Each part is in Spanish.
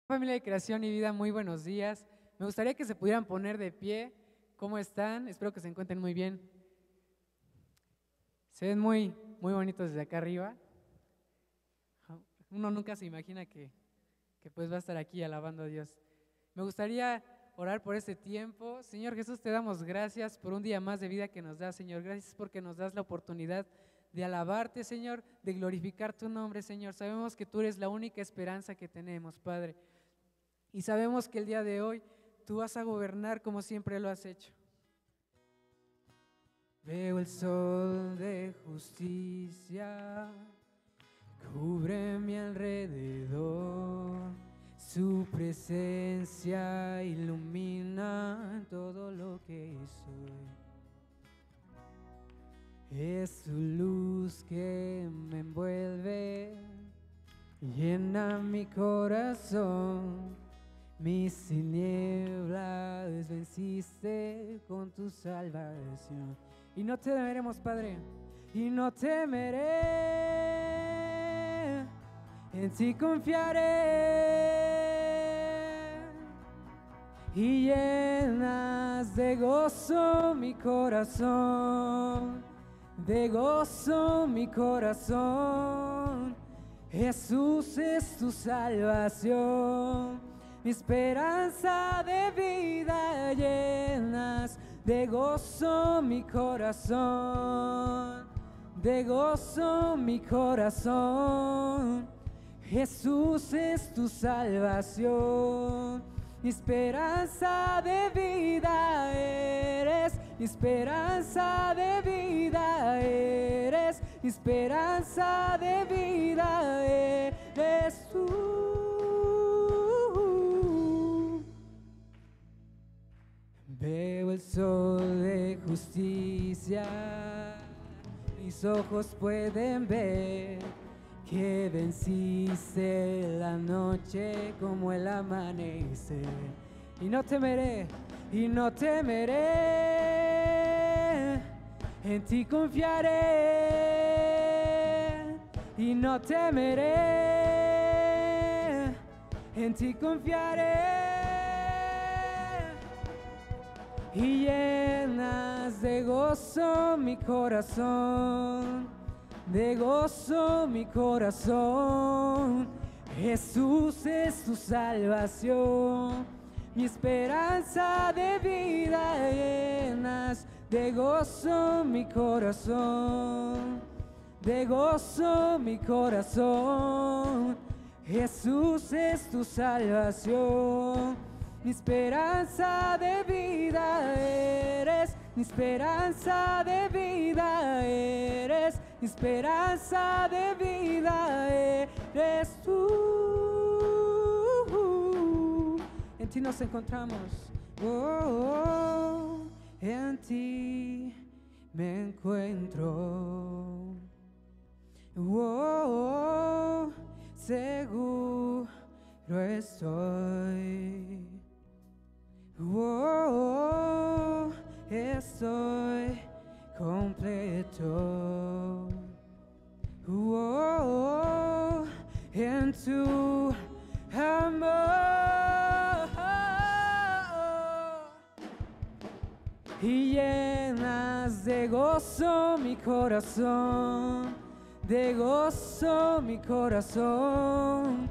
Familia de Creación y Vida, muy buenos días. Me gustaría que se pudieran poner de pie. ¿Cómo están? Espero que se encuentren muy bien. Se ven muy bonitos desde acá arriba. Uno nunca se imagina que pues va a estar aquí alabando a Dios. Me gustaría orar por este tiempo. Señor Jesús, te damos gracias por un día más de vida que nos das, Señor. Gracias porque nos das la oportunidad de alabarte, Señor, de glorificar tu nombre, Señor. Sabemos que tú eres la única esperanza que tenemos, Padre. Y sabemos que el día de hoy tú vas a gobernar como siempre lo has hecho. Veo el sol de justicia, cubre mi alrededor, su presencia ilumina todo lo que soy. Es tu luz que me envuelve, llena mi corazón. Mis tinieblas venciste con tu salvación. Y no temeremos, Padre, y no temeré, en ti confiaré. Y llenas de gozo mi corazón, de gozo mi corazón. Jesús es tu salvación, mi esperanza de vida. Llenas de gozo mi corazón, de gozo mi corazón. Jesús es tu salvación, mi esperanza de vida eres, mi esperanza de vida eres, mi esperanza de vida eres tú. Veo el sol de justicia, mis ojos pueden ver que venciste la noche como el amanecer. Y no temeré, y no temeré, en ti confiaré. Y no temeré, en ti confiaré. Y llenas de gozo mi corazón, de gozo mi corazón. Jesús es tu salvación, mi esperanza de vida. Llenas de gozo mi corazón, de gozo mi corazón. Jesús es tu salvación, mi esperanza de vida eres, mi esperanza de vida eres, mi esperanza de vida eres tú. En ti nos encontramos, en ti me encuentro, seguro estoy. Estoy completo. En tu amor. Y llenas de gozo mi corazón, de gozo mi corazón.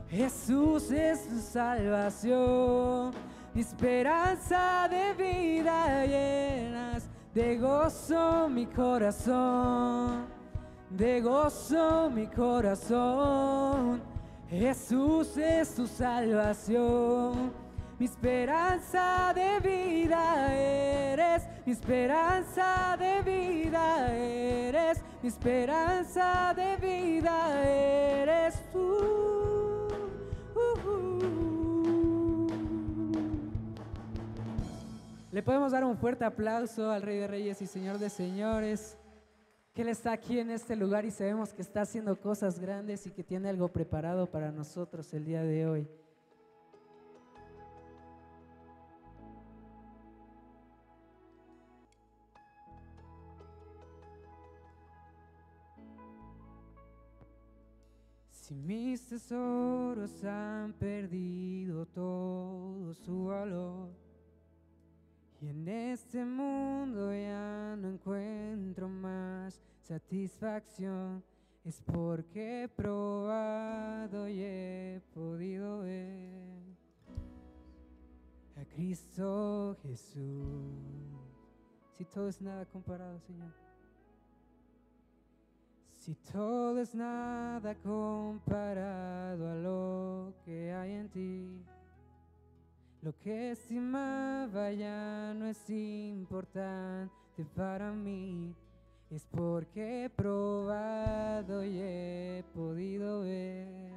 Jesús es tu salvación, mi esperanza de vida. Llenas de gozo mi corazón, de gozo mi corazón. Jesús es tu salvación, mi esperanza de vida eres, mi esperanza de vida eres, mi esperanza de vida eres tú. Le podemos dar un fuerte aplauso al Rey de Reyes y Señor de Señores, que Él está aquí en este lugar y sabemos que está haciendo cosas grandes y que tiene algo preparado para nosotros el día de hoy. Si mis tesoros han perdido todo su valor y en este mundo ya no encuentro más satisfacción, es porque he probado y he podido ver a Cristo Jesús. Si todo es nada comparado, Señor. Si todo es nada comparado a lo que hay en ti, lo que estimaba ya no es importante para mí, es porque he probado y he podido ver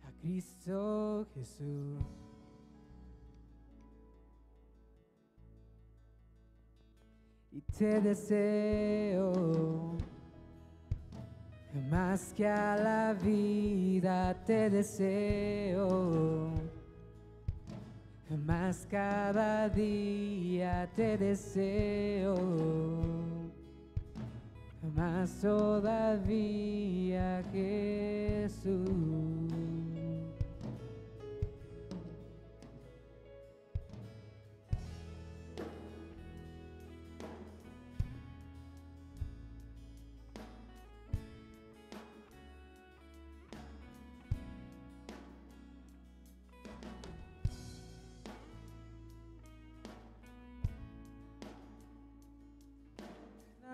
a Cristo Jesús. Y te deseo más que a la vida, te deseo más cada día, te deseo más todavía, Jesús.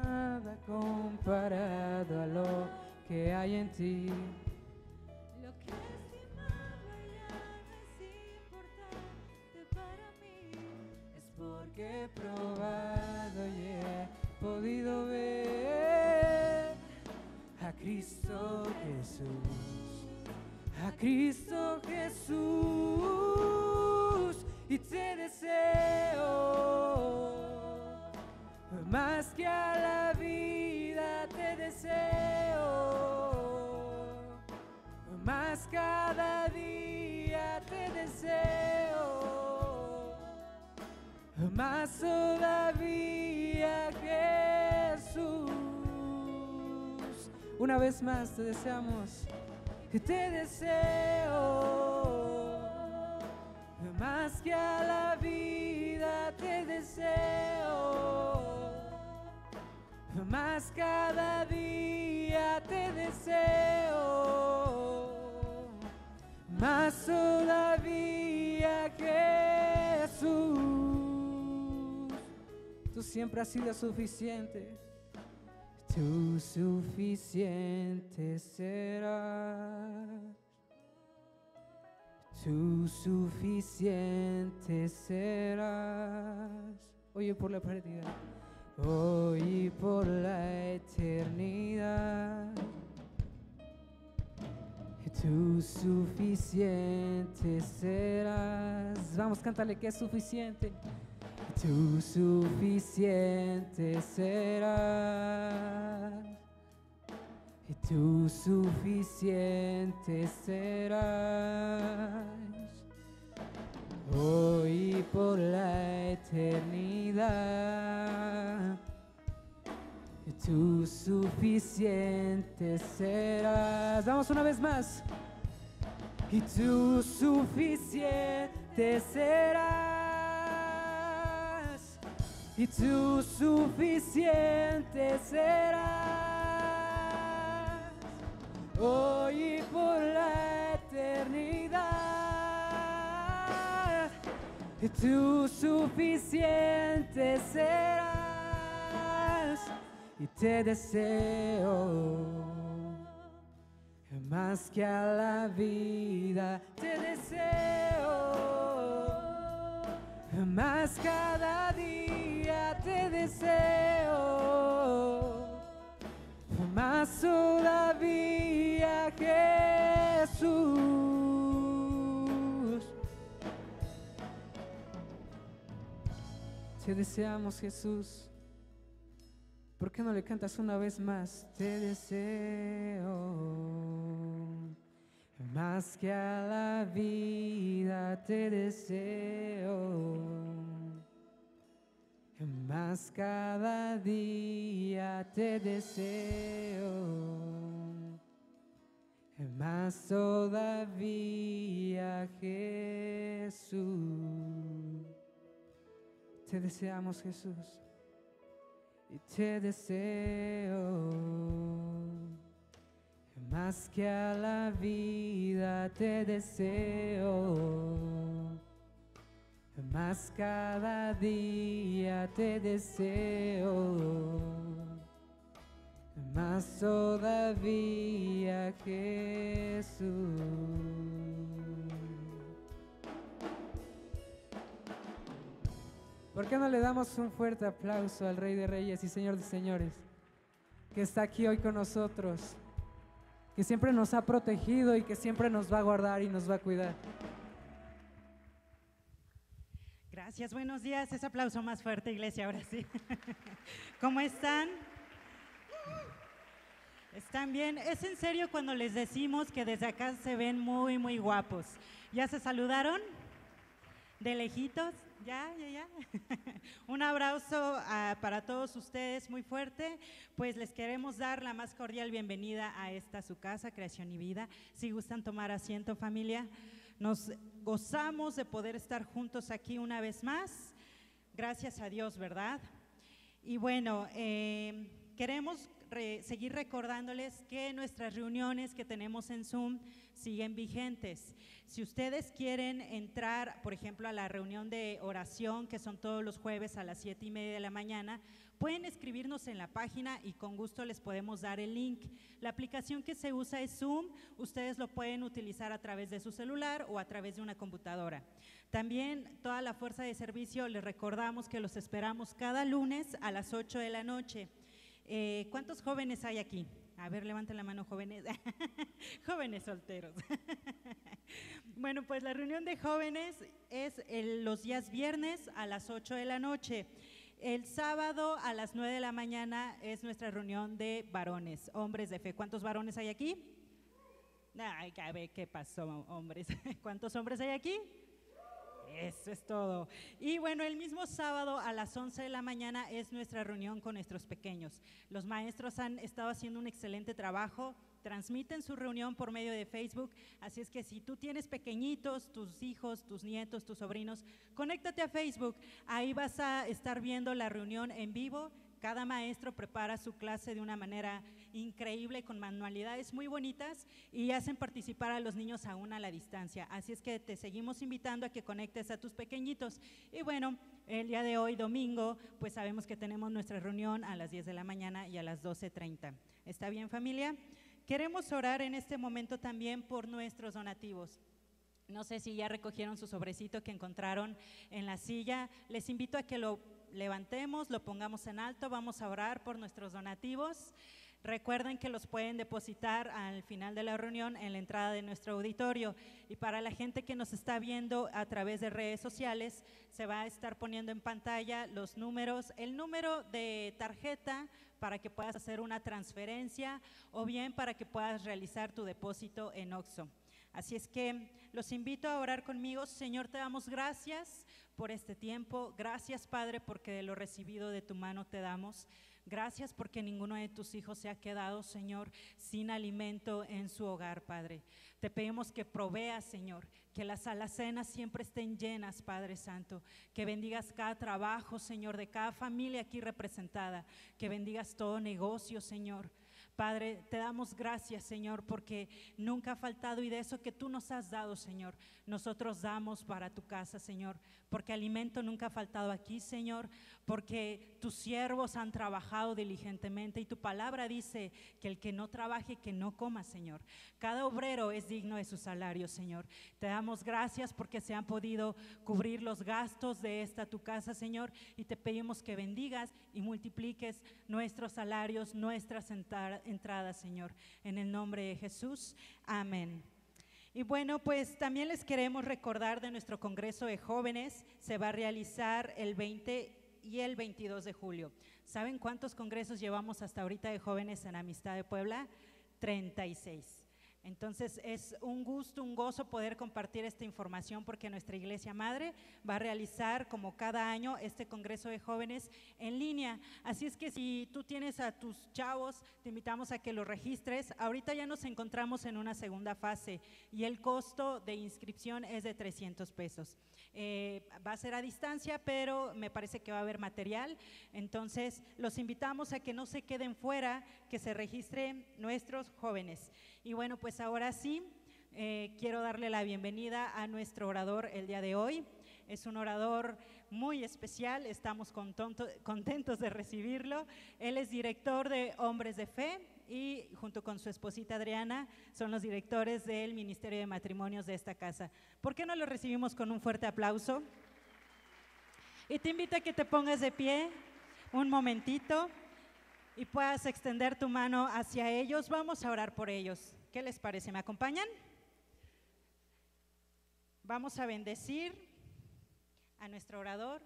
Nada comparado a lo que hay en ti. Lo que estimaba ya no es importante para mí, Es porque he probado y he podido ver a Cristo Jesús, a Cristo Jesús. Y te deseo más que a la vida, te deseo más cada día, te deseo más todavía, Jesús. Una vez más te deseamos, te deseo más que a la vida, te deseo más cada día, te deseo más todavía, Jesús. Tú siempre has sido suficiente, tú suficiente serás, tú suficiente serás, hoy y por la eternidad, hoy y por la eternidad. Tú suficiente serás. Vamos, cántale que es suficiente. Tú suficiente serás. Tú suficiente serás. Hoy y por la eternidad. Tú suficiente serás. Vamos una vez más. Y tú suficiente serás. Y tú suficiente serás. Hoy y por la que tú suficiente serás y te deseo más que a la vida, te deseo más cada día, te deseo más todavía, Jesús. Te deseamos, Jesús. ¿Por qué no le cantas una vez más? Te deseo más que a la vida, te deseo más cada día, te deseo más todavía, Jesús. Te deseamos, Jesús, y te deseo más que a la vida, te deseo más cada día, te deseo más todavía, Jesús. ¿Por qué no le damos un fuerte aplauso al Rey de Reyes y Señor de Señores, que está aquí hoy con nosotros, que siempre nos ha protegido y que siempre nos va a guardar y nos va a cuidar? Gracias, buenos días. Ese aplauso más fuerte, iglesia, ahora sí. ¿Cómo están? ¿Están bien? Es en serio cuando les decimos que desde acá se ven muy, muy guapos. ¿Ya se saludaron? ¿De lejitos? ¿Ya? Un abrazo para todos ustedes muy fuerte. Pues les queremos dar la más cordial bienvenida a esta su casa, Creación y Vida. Si gustan tomar asiento, familia. Nos gozamos de poder estar juntos aquí una vez más. Gracias a Dios, ¿verdad? Y bueno, queremos seguir recordándoles que nuestras reuniones que tenemos en Zoom siguen vigentes. Si ustedes quieren entrar, por ejemplo, a la reunión de oración, que son todos los jueves a las 7:30 de la mañana, pueden escribirnos en la página y con gusto les podemos dar el link. La aplicación que se usa es Zoom, ustedes lo pueden utilizar a través de su celular o a través de una computadora. También toda la fuerza de servicio les recordamos que los esperamos cada lunes a las 8 de la noche. ¿Cuántos jóvenes hay aquí? A ver, levanten la mano, jóvenes. Jóvenes solteros. Bueno, pues la reunión de jóvenes es los días viernes a las 8 de la noche. El sábado a las 9 de la mañana es nuestra reunión de varones, hombres de fe. ¿Cuántos varones hay aquí? Ay, a ver, ¿qué pasó, hombres? ¿Cuántos hombres hay aquí? Eso es todo. Y bueno, el mismo sábado a las 11 de la mañana es nuestra reunión con nuestros pequeños. Los maestros han estado haciendo un excelente trabajo, transmiten su reunión por medio de Facebook, así es que si tú tienes pequeñitos, tus hijos, tus nietos, tus sobrinos, conéctate a Facebook, ahí vas a estar viendo la reunión en vivo. Cada maestro prepara su clase de una manera increíble, con manualidades muy bonitas y hacen participar a los niños aún a la distancia. Así es que te seguimos invitando a que conectes a tus pequeñitos. Y bueno, el día de hoy, domingo, pues sabemos que tenemos nuestra reunión a las 10 de la mañana y a las 12:30. ¿Está bien, familia? Queremos orar en este momento también por nuestros donativos. No sé si ya recogieron su sobrecito que encontraron en la silla. Les invito a que lo levantemos, lo pongamos en alto. Vamos a orar por nuestros donativos. Recuerden que los pueden depositar al final de la reunión en la entrada de nuestro auditorio. Y para la gente que nos está viendo a través de redes sociales, se va a estar poniendo en pantalla los números, el número de tarjeta para que puedas hacer una transferencia o bien para que puedas realizar tu depósito en OXXO. Así es que los invito a orar conmigo. Señor, te damos gracias por este tiempo. Gracias, Padre, porque de lo recibido de tu mano te damos. Gracias porque ninguno de tus hijos se ha quedado, Señor, sin alimento en su hogar, Padre. Te pedimos que proveas, Señor, que las alacenas siempre estén llenas, Padre Santo, que bendigas cada trabajo, Señor, de cada familia aquí representada, que bendigas todo negocio, Señor. Padre, te damos gracias, Señor, porque nunca ha faltado, y de eso que tú nos has dado, Señor, nosotros damos para tu casa, Señor, porque alimento nunca ha faltado aquí, Señor, porque tus siervos han trabajado diligentemente, y tu palabra dice que el que no trabaje, que no coma, Señor. Cada obrero es digno de su salario, Señor. Te damos gracias porque se han podido cubrir los gastos de esta tu casa, Señor, y te pedimos que bendigas y multipliques nuestros salarios, nuestras entradas, Señor, en el nombre de Jesús, amén. Y bueno, pues también les queremos recordar de nuestro Congreso de Jóvenes. Se va a realizar el 20 y el 22 de julio. ¿Saben cuántos congresos llevamos hasta ahorita de jóvenes en Amistad de Puebla? 36. Entonces es un gusto, un gozo poder compartir esta información, porque nuestra iglesia madre va a realizar como cada año este Congreso de Jóvenes en línea. Así es que si tú tienes a tus chavos, te invitamos a que los registres. Ahorita ya nos encontramos en una segunda fase y el costo de inscripción es de 300 pesos. Va a ser a distancia, pero me parece que va a haber material. Entonces los invitamos a que no se queden fuera, que se registren nuestros jóvenes. Y bueno, pues ahora sí, quiero darle la bienvenida a nuestro orador el día de hoy. Es un orador muy especial, estamos contentos de recibirlo. Él es director de Hombres de Fe y junto con su esposita Adriana son los directores del Ministerio de Matrimonios de esta casa. ¿Por qué no lo recibimos con un fuerte aplauso? Y te invito a que te pongas de pie un momentito y puedas extender tu mano hacia ellos. Vamos a orar por ellos. ¿Qué les parece? ¿Me acompañan? Vamos a bendecir a nuestro orador.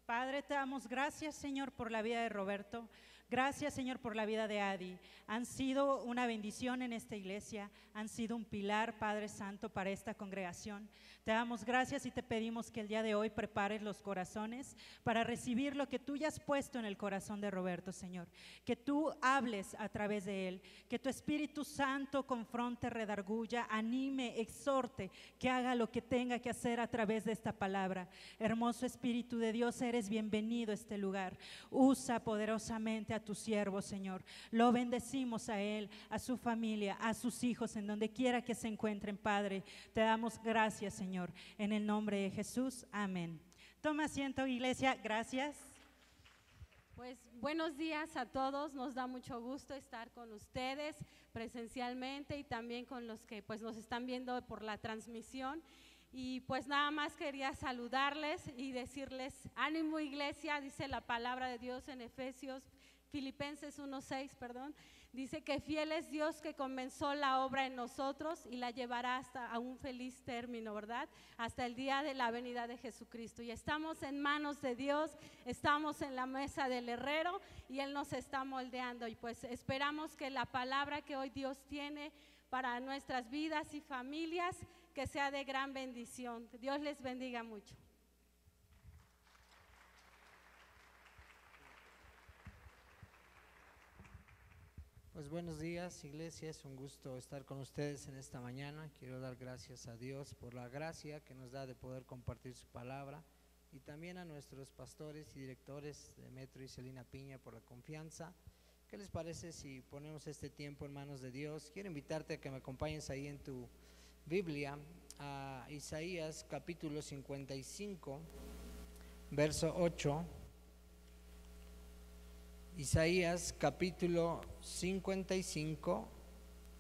Padre, te damos gracias, Señor, por la vida de Roberto. Gracias, Señor, por la vida de Adi. Han sido una bendición en esta iglesia, han sido un pilar, Padre Santo, para esta congregación. Te damos gracias y te pedimos que el día de hoy prepares los corazones para recibir lo que tú ya has puesto en el corazón de Roberto, Señor. Que tú hables a través de él, que tu Espíritu Santo confronte, redarguya, anime, exhorte, que haga lo que tenga que hacer a través de esta palabra. Hermoso Espíritu de Dios, eres bienvenido a este lugar. Usa poderosamente a tu siervo, Señor. Lo bendecimos a él, a su familia, a sus hijos, en donde quiera que se encuentren, Padre. Te damos gracias, Señor, en el nombre de Jesús, amén. Toma asiento, iglesia, gracias. Pues buenos días a todos, nos da mucho gusto estar con ustedes presencialmente y también con los que pues nos están viendo por la transmisión. Y pues nada más quería saludarles y decirles, ánimo iglesia, dice la palabra de Dios en Filipenses 1:6, perdón, dice que fiel es Dios que comenzó la obra en nosotros y la llevará hasta a un feliz término, ¿verdad? Hasta el día de la venida de Jesucristo. Y estamos en manos de Dios, estamos en la mesa del herrero y Él nos está moldeando. Y pues esperamos que la palabra que hoy Dios tiene para nuestras vidas y familias, que sea de gran bendición. Dios les bendiga mucho. Pues buenos días, iglesia, es un gusto estar con ustedes en esta mañana. Quiero dar gracias a Dios por la gracia que nos da de poder compartir su palabra y también a nuestros pastores y directores de Metro y Celina Piña por la confianza. ¿Qué les parece si ponemos este tiempo en manos de Dios? Quiero invitarte a que me acompañes ahí en tu Biblia a Isaías capítulo 55, verso 8. Isaías capítulo 55,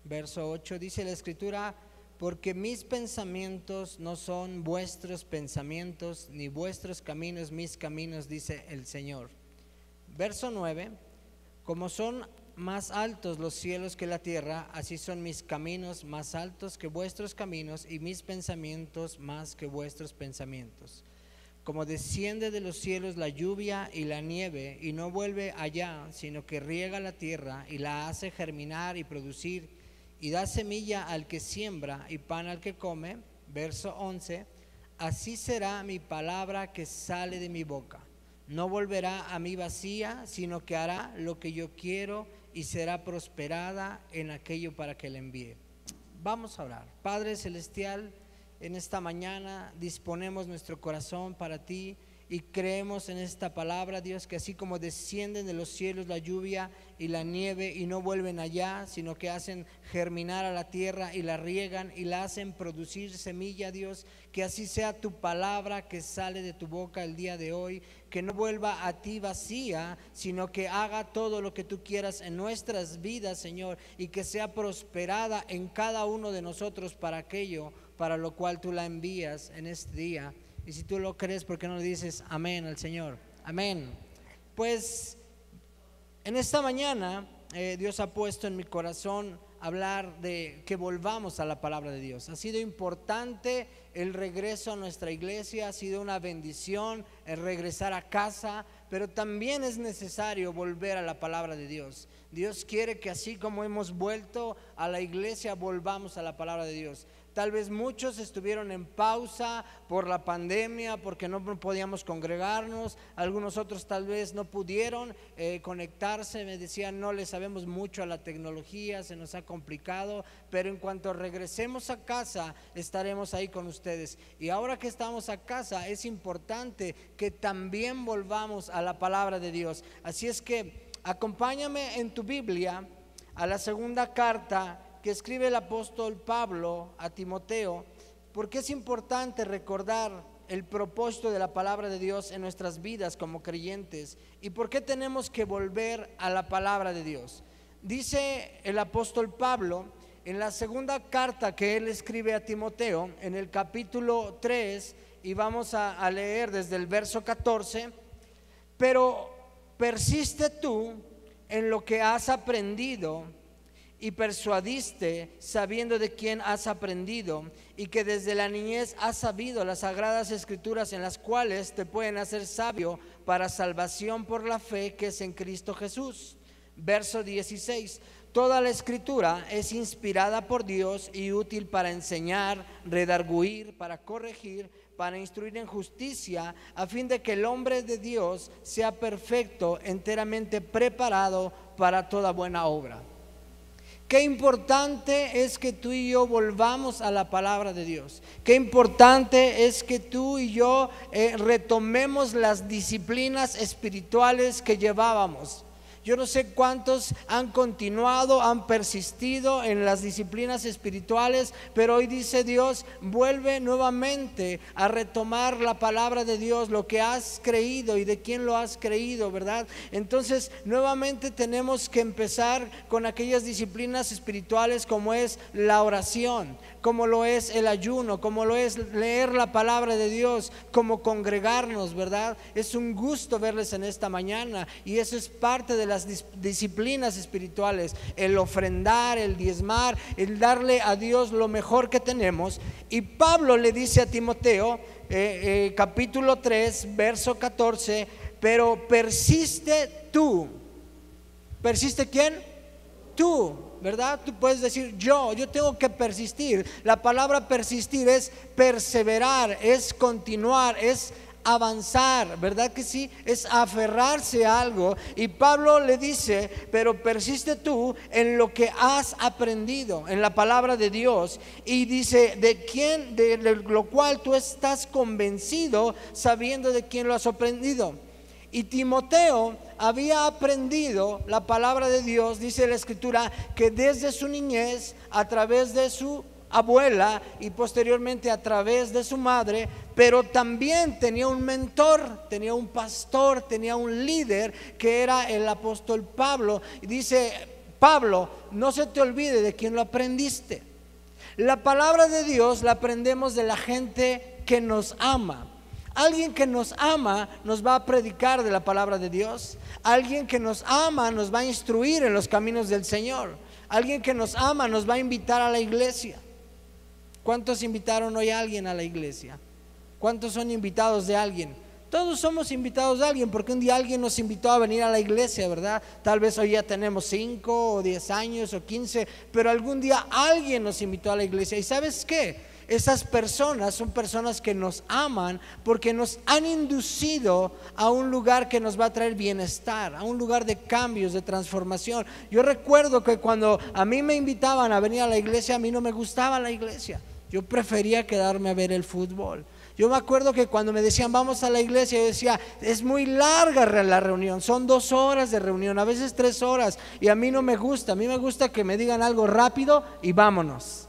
verso 8, dice la escritura: porque mis pensamientos no son vuestros pensamientos, ni vuestros caminos mis caminos, dice el Señor. Verso 9, como son más altos los cielos que la tierra, así son mis caminos más altos que vuestros caminos, y mis pensamientos más que vuestros pensamientos. Como desciende de los cielos la lluvia y la nieve, y no vuelve allá, sino que riega la tierra y la hace germinar y producir, y da semilla al que siembra y pan al que come. Verso 11, así será mi palabra que sale de mi boca. No volverá a mí vacía, sino que hará lo que yo quiero y será prosperada en aquello para que la envíe. Vamos a orar. Padre Celestial, en esta mañana disponemos nuestro corazón para ti Y creemos en esta palabra, Dios, que así como descienden de los cielos la lluvia y la nieve y no vuelven allá, sino que hacen germinar a la tierra y la riegan y la hacen producir semilla, Dios, que así sea tu palabra que sale de tu boca el día de hoy, que no vuelva a ti vacía, sino que haga todo lo que tú quieras en nuestras vidas, Señor, y que sea prosperada en cada uno de nosotros para aquello para lo cual tú la envías en este día. Y si tú lo crees, ¿por qué no le dices amén al Señor? Amén. Pues en esta mañana Dios ha puesto en mi corazón hablar de que volvamos a la palabra de Dios. Ha sido importante el regreso a nuestra iglesia, ha sido una bendición el regresar a casa, pero también es necesario volver a la palabra de Dios. Dios quiere que así como hemos vuelto a la iglesia, volvamos a la palabra de Dios. Tal vez muchos estuvieron en pausa por la pandemia, porque no podíamos congregarnos. Algunos otros tal vez no pudieron conectarse. Me decían, no le sabemos mucho a la tecnología, se nos ha complicado. Pero en cuanto regresemos a casa, estaremos ahí con ustedes. Y ahora que estamos a casa, es importante que también volvamos a la palabra de Dios. Así es que acompáñame en tu Biblia a la segunda carta que escribe el apóstol Pablo a Timoteo, porque es importante recordar el propósito de la palabra de Dios en nuestras vidas como creyentes y por qué tenemos que volver a la palabra de Dios. Dice el apóstol Pablo en la segunda carta que él escribe a Timoteo, en el capítulo 3, y vamos a leer desde el verso 14, pero persiste tú en lo que has aprendido y persuadiste, sabiendo de quién has aprendido, y que desde la niñez has sabido las sagradas escrituras, en las cuales te pueden hacer sabio para salvación por la fe que es en Cristo Jesús. Verso 16: toda la escritura es inspirada por Dios y útil para enseñar, redarguir, para corregir, para instruir en justicia, a fin de que el hombre de Dios sea perfecto, enteramente preparado para toda buena obra. Qué importante es que tú y yo volvamos a la palabra de Dios. Qué importante es que tú y yo retomemos las disciplinas espirituales que llevábamos. Yo no sé cuántos han continuado, han persistido en las disciplinas espirituales, pero hoy dice Dios, vuelve nuevamente a retomar la palabra de Dios, lo que has creído y de quién lo has creído, ¿verdad? Entonces, nuevamente tenemos que empezar con aquellas disciplinas espirituales como es la oración, como lo es el ayuno, como lo es leer la palabra de Dios, como congregarnos, ¿verdad? Es un gusto verles en esta mañana y eso es parte de las disciplinas espirituales, el ofrendar, el diezmar, el darle a Dios lo mejor que tenemos. Y Pablo le dice a Timoteo, capítulo 3, verso 14, pero persiste tú. ¿Persiste quién? Tú, ¿verdad? Tú puedes decir yo tengo que persistir. La palabra persistir es perseverar, es continuar, es avanzar, ¿verdad que sí? Es aferrarse a algo. Y Pablo le dice, pero persiste tú en lo que has aprendido, en la palabra de Dios. Y dice, de lo cual tú estás convencido, sabiendo de quién lo has aprendido. Y Timoteo había aprendido la palabra de Dios, dice la escritura, que desde su niñez, a través de su abuela y posteriormente a través de su madre, pero también tenía un mentor, tenía un pastor, tenía un líder que era el apóstol Pablo. Y dice Pablo, no se te olvide de quién lo aprendiste. La palabra de Dios la aprendemos de la gente que nos ama. Alguien que nos ama nos va a predicar de la palabra de Dios. Alguien que nos ama nos va a instruir en los caminos del Señor. Alguien que nos ama nos va a invitar a la iglesia. ¿Cuántos invitaron hoy a alguien a la iglesia? ¿Cuántos son invitados de alguien? Todos somos invitados de alguien, porque un día alguien nos invitó a venir a la iglesia, ¿verdad? Tal vez hoy ya tenemos 5 o 10 años o 15, pero algún día alguien nos invitó a la iglesia. ¿Y sabes qué? Esas personas son personas que nos aman porque nos han inducido a un lugar que nos va a traer bienestar, a un lugar de cambios, de transformación. Yo recuerdo que cuando a mí me invitaban a venir a la iglesia, a mí no me gustaba la iglesia. Yo prefería quedarme a ver el fútbol. Yo me acuerdo que cuando me decían vamos a la iglesia, yo decía, es muy larga la reunión, son 2 horas de reunión, a veces 3 horas, y a mí no me gusta, a mí me gusta que me digan algo rápido y vámonos.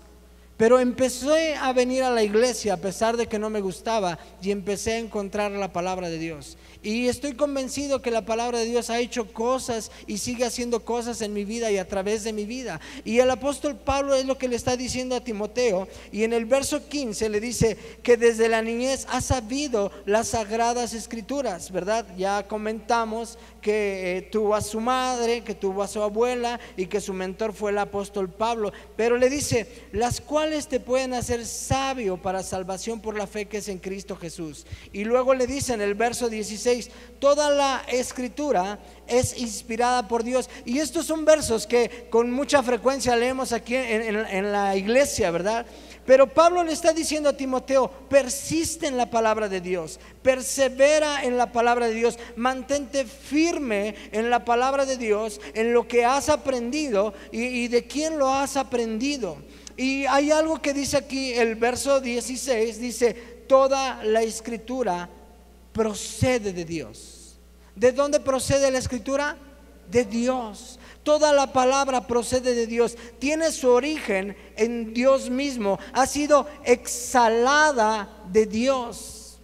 Pero empecé a venir a la iglesia a pesar de que no me gustaba, y empecé a encontrar la palabra de Dios. Y estoy convencido que la palabra de Dios ha hecho cosas y sigue haciendo cosas en mi vida y a través de mi vida. Y el apóstol Pablo es lo que le está diciendo a Timoteo. Y en el verso 15 le dice que desde la niñez ha sabido las sagradas escrituras, ¿verdad? Ya comentamos que tuvo a su madre, que tuvo a su abuela y que su mentor fue el apóstol Pablo. Pero le dice, las cuales te pueden hacer sabio para salvación por la fe que es en Cristo Jesús. Y luego le dice en el verso 16, toda la escritura es inspirada por Dios. Y estos son versos que con mucha frecuencia leemos aquí en la iglesia, ¿verdad? Pero Pablo le está diciendo a Timoteo, persiste en la palabra de Dios, persevera en la palabra de Dios, mantente firme en la palabra de Dios, en lo que has aprendido y de quién lo has aprendido. Y hay algo que dice aquí, el verso 16, dice, toda la escritura procede de Dios. ¿De dónde procede la escritura? De Dios. Toda la palabra procede de Dios, tiene su origen en Dios mismo, ha sido exhalada de Dios.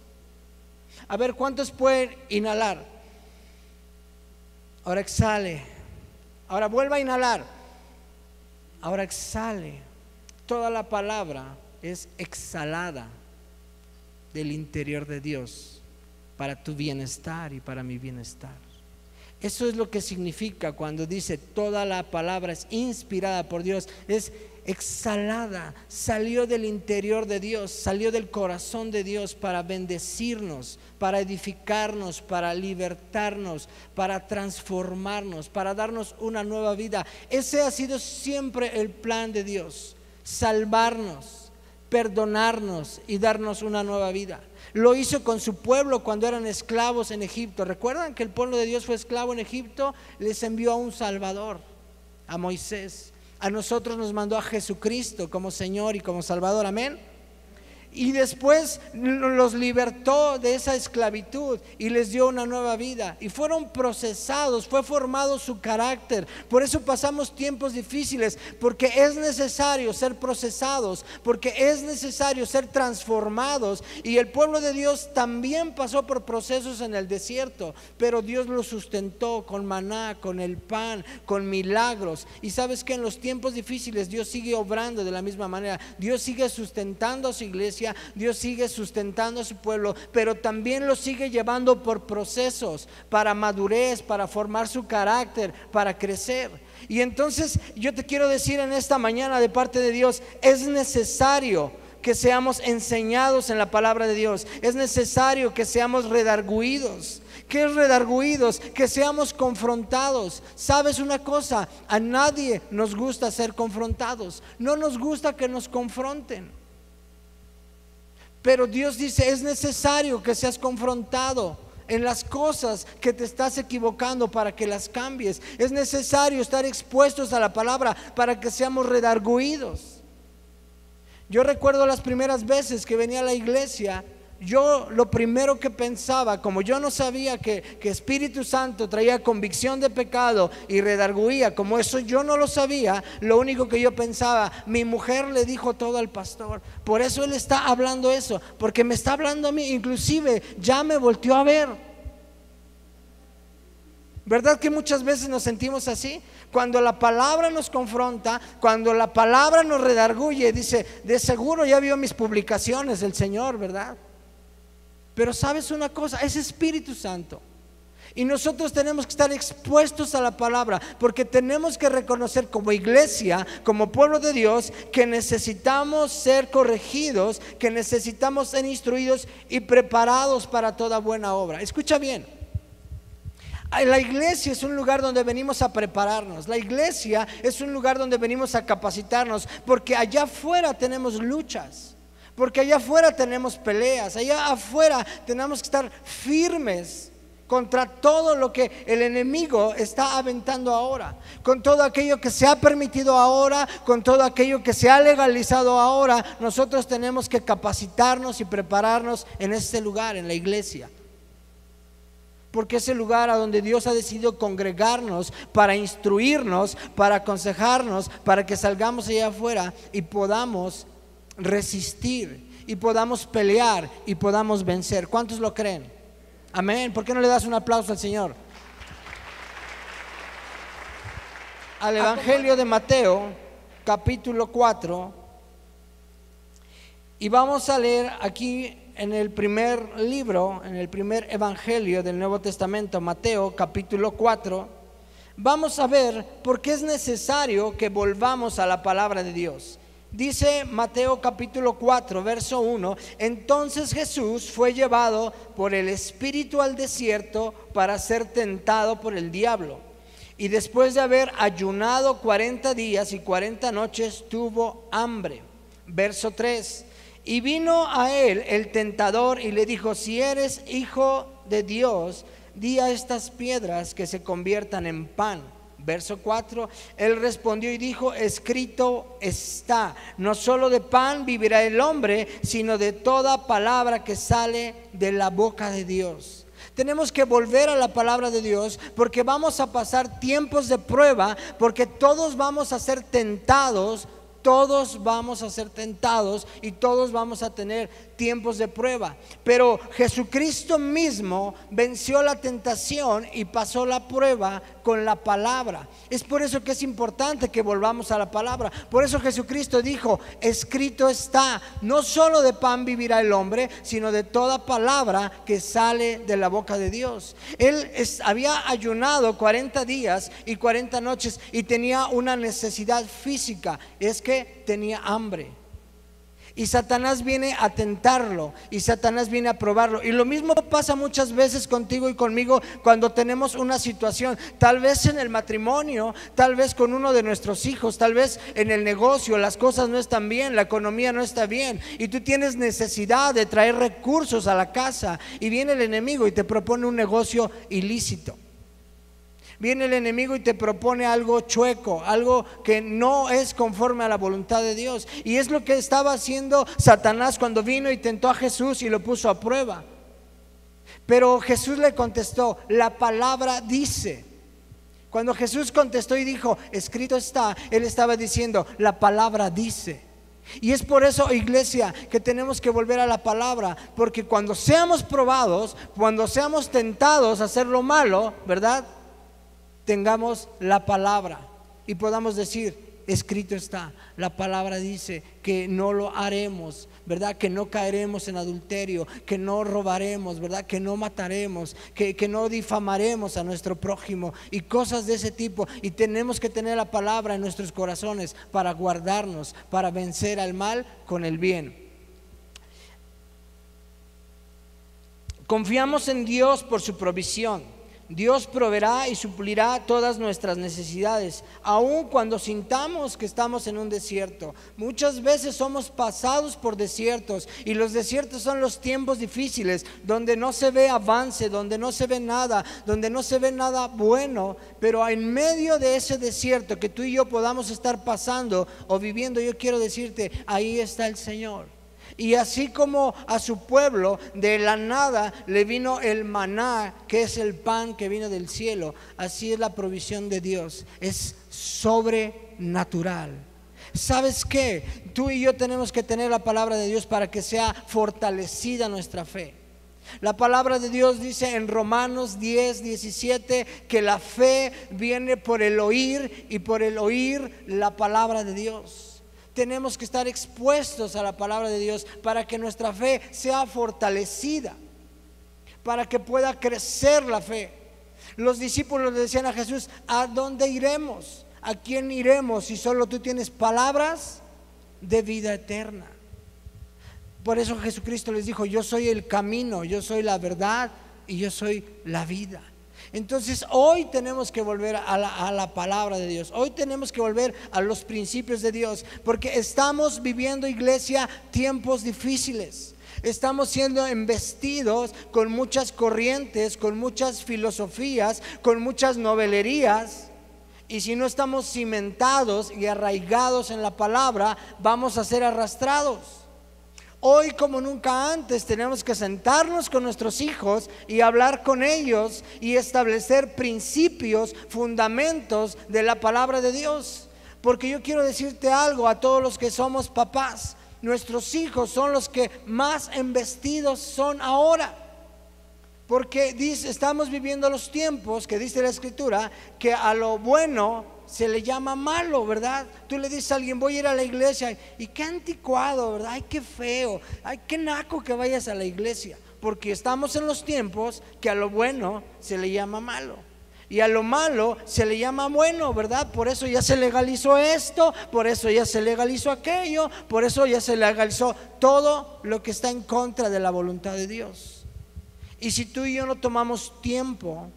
A ver, ¿cuántos pueden inhalar? Ahora exhale. Ahora vuelva a inhalar. Ahora exhale. Toda la palabra es exhalada del interior de Dios para tu bienestar y para mi bienestar. Eso es lo que significa cuando dice toda la palabra es inspirada por Dios, es exhalada, salió del interior de Dios, salió del corazón de Dios para bendecirnos, para edificarnos, para libertarnos, para transformarnos, para darnos una nueva vida. Ese ha sido siempre el plan de Dios, salvarnos, perdonarnos y darnos una nueva vida. Lo hizo con su pueblo cuando eran esclavos en Egipto. ¿Recuerdan que el pueblo de Dios fue esclavo en Egipto? Les envió a un Salvador, a Moisés. A nosotros nos mandó a Jesucristo como Señor y como Salvador, amén. Y después los libertó de esa esclavitud y les dio una nueva vida. Y fueron procesados, fue formado su carácter. Por eso pasamos tiempos difíciles, porque es necesario ser procesados, porque es necesario ser transformados. Y el pueblo de Dios también pasó por procesos en el desierto, pero Dios lo sustentó con maná, con el pan, con milagros. Y sabes que en los tiempos difíciles Dios sigue obrando de la misma manera. Dios sigue sustentando a su iglesia, Dios sigue sustentando a su pueblo, pero también lo sigue llevando por procesos para madurez, para formar su carácter, para crecer. Y entonces yo te quiero decir en esta mañana de parte de Dios, es necesario que seamos enseñados en la palabra de Dios, es necesario que seamos redarguidos. ¿Qué es redarguidos? Que seamos confrontados. ¿Sabes una cosa? A nadie nos gusta ser confrontados, no nos gusta que nos confronten. Pero Dios dice, es necesario que seas confrontado en las cosas que te estás equivocando para que las cambies. Es necesario estar expuestos a la palabra para que seamos redarguidos. Yo recuerdo las primeras veces que venía a la iglesia, yo lo primero que pensaba, como yo no sabía que Espíritu Santo traía convicción de pecado y redarguía, como eso yo no lo sabía, lo único que yo pensaba, mi mujer le dijo todo al pastor, por eso él está hablando eso, porque me está hablando a mí, inclusive ya me volteó a ver. ¿Verdad que muchas veces nos sentimos así? Cuando la palabra nos confronta, cuando la palabra nos redarguye, dice, de seguro ya vio mis publicaciones el Señor, ¿verdad? Pero sabes una cosa, es Espíritu Santo. Y nosotros tenemos que estar expuestos a la palabra, porque tenemos que reconocer como iglesia, como pueblo de Dios, que necesitamos ser corregidos, que necesitamos ser instruidos y preparados para toda buena obra. Escucha bien, la iglesia es un lugar donde venimos a prepararnos. La iglesia es un lugar donde venimos a capacitarnos, porque allá afuera tenemos luchas, porque allá afuera tenemos peleas, allá afuera tenemos que estar firmes contra todo lo que el enemigo está aventando ahora, con todo aquello que se ha permitido ahora, con todo aquello que se ha legalizado ahora. Nosotros tenemos que capacitarnos y prepararnos en este lugar, en la iglesia, porque es el lugar a donde Dios ha decidido congregarnos para instruirnos, para aconsejarnos, para que salgamos allá afuera y podamos resistir, y podamos pelear, y podamos vencer. ¿Cuántos lo creen? Amén. ¿Por qué no le das un aplauso al Señor? Al Evangelio de Mateo, capítulo 4, y vamos a leer aquí en el primer libro, en el primer evangelio del Nuevo Testamento, Mateo capítulo 4, vamos a ver por qué es necesario que volvamos a la palabra de Dios. Dice Mateo capítulo 4, verso 1: entonces Jesús fue llevado por el Espíritu al desierto para ser tentado por el diablo. Y después de haber ayunado 40 días y 40 noches, tuvo hambre. Verso 3: y vino a él el tentador y le dijo: si eres hijo de Dios, di a estas piedras que se conviertan en pan. Verso 4: él respondió y dijo: escrito está, no solo de pan vivirá el hombre, sino de toda palabra que sale de la boca de Dios. Tenemos que volver a la palabra de Dios, porque vamos a pasar tiempos de prueba, porque todos vamos a ser tentados. Todos vamos a ser tentados y todos vamos a tener tiempos de prueba, pero Jesucristo mismo venció la tentación y pasó la prueba con la palabra. Es por eso que es importante que volvamos a la palabra. Por eso Jesucristo dijo: escrito está, no solo de pan vivirá el hombre, sino de toda palabra que sale de la boca de Dios. Él había ayunado 40 días y 40 noches y tenía una necesidad física, es que tenía hambre. Y Satanás viene a tentarlo, y Satanás viene a probarlo. Y lo mismo pasa muchas veces contigo y conmigo cuando tenemos una situación, tal vez en el matrimonio, tal vez con uno de nuestros hijos, tal vez en el negocio. Las cosas no están bien, la economía no está bien, y tú tienes necesidad de traer recursos a la casa, y viene el enemigo y te propone un negocio ilícito. Viene el enemigo y te propone algo chueco, algo que no es conforme a la voluntad de Dios. Y es lo que estaba haciendo Satanás cuando vino y tentó a Jesús y lo puso a prueba. Pero Jesús le contestó: la palabra dice. Cuando Jesús contestó y dijo: escrito está, Él estaba diciendo: la palabra dice. Y es por eso, iglesia, que tenemos que volver a la palabra, porque cuando seamos probados, cuando seamos tentados a hacer lo malo, ¿verdad?, tengamos la palabra y podamos decir: escrito está, la palabra dice que no lo haremos, ¿verdad?, que no caeremos en adulterio, que no robaremos, ¿verdad?, que no mataremos, que no difamaremos a nuestro prójimo y cosas de ese tipo. Y tenemos que tener la palabra en nuestros corazones para guardarnos, para vencer al mal con el bien. Confiamos en Dios por su provisión. Dios proveerá y suplirá todas nuestras necesidades, aun cuando sintamos que estamos en un desierto. Muchas veces somos pasados por desiertos, y los desiertos son los tiempos difíciles, donde no se ve avance, donde no se ve nada, donde no se ve nada bueno. Pero en medio de ese desierto que tú y yo podamos estar pasando o viviendo, yo quiero decirte: ahí está el Señor. Y así como a su pueblo de la nada le vino el maná, que es el pan que vino del cielo, así es la provisión de Dios, es sobrenatural. ¿Sabes qué? Tú y yo tenemos que tener la palabra de Dios para que sea fortalecida nuestra fe. La palabra de Dios dice en Romanos 10:17 que la fe viene por el oír, y por el oír la palabra de Dios. Tenemos que estar expuestos a la palabra de Dios para que nuestra fe sea fortalecida, para que pueda crecer la fe. Los discípulos le decían a Jesús: ¿a dónde iremos? ¿A quién iremos si solo tú tienes palabras de vida eterna? Por eso Jesucristo les dijo: yo soy el camino, yo soy la verdad y yo soy la vida. Entonces hoy tenemos que volver a la palabra de Dios. Hoy tenemos que volver a los principios de Dios, porque estamos viviendo, iglesia, tiempos difíciles. Estamos siendo embestidos con muchas corrientes, con muchas filosofías, con muchas novelerías. Y si no estamos cimentados y arraigados en la palabra, vamos a ser arrastrados. Hoy como nunca antes tenemos que sentarnos con nuestros hijos y hablar con ellos y establecer principios, fundamentos de la palabra de Dios. Porque yo quiero decirte algo a todos los que somos papás: nuestros hijos son los que más embestidos son ahora. Porque estamos viviendo los tiempos que dice la Escritura que a lo bueno se le llama malo, ¿verdad? Tú le dices a alguien: voy a ir a la iglesia, y qué anticuado, ¿verdad? Ay, qué feo, ay, qué naco que vayas a la iglesia. Porque estamos en los tiempos que a lo bueno se le llama malo y a lo malo se le llama bueno, ¿verdad? Por eso ya se legalizó esto, por eso ya se legalizó aquello, por eso ya se legalizó todo lo que está en contra de la voluntad de Dios. Y si tú y yo no tomamos tiempo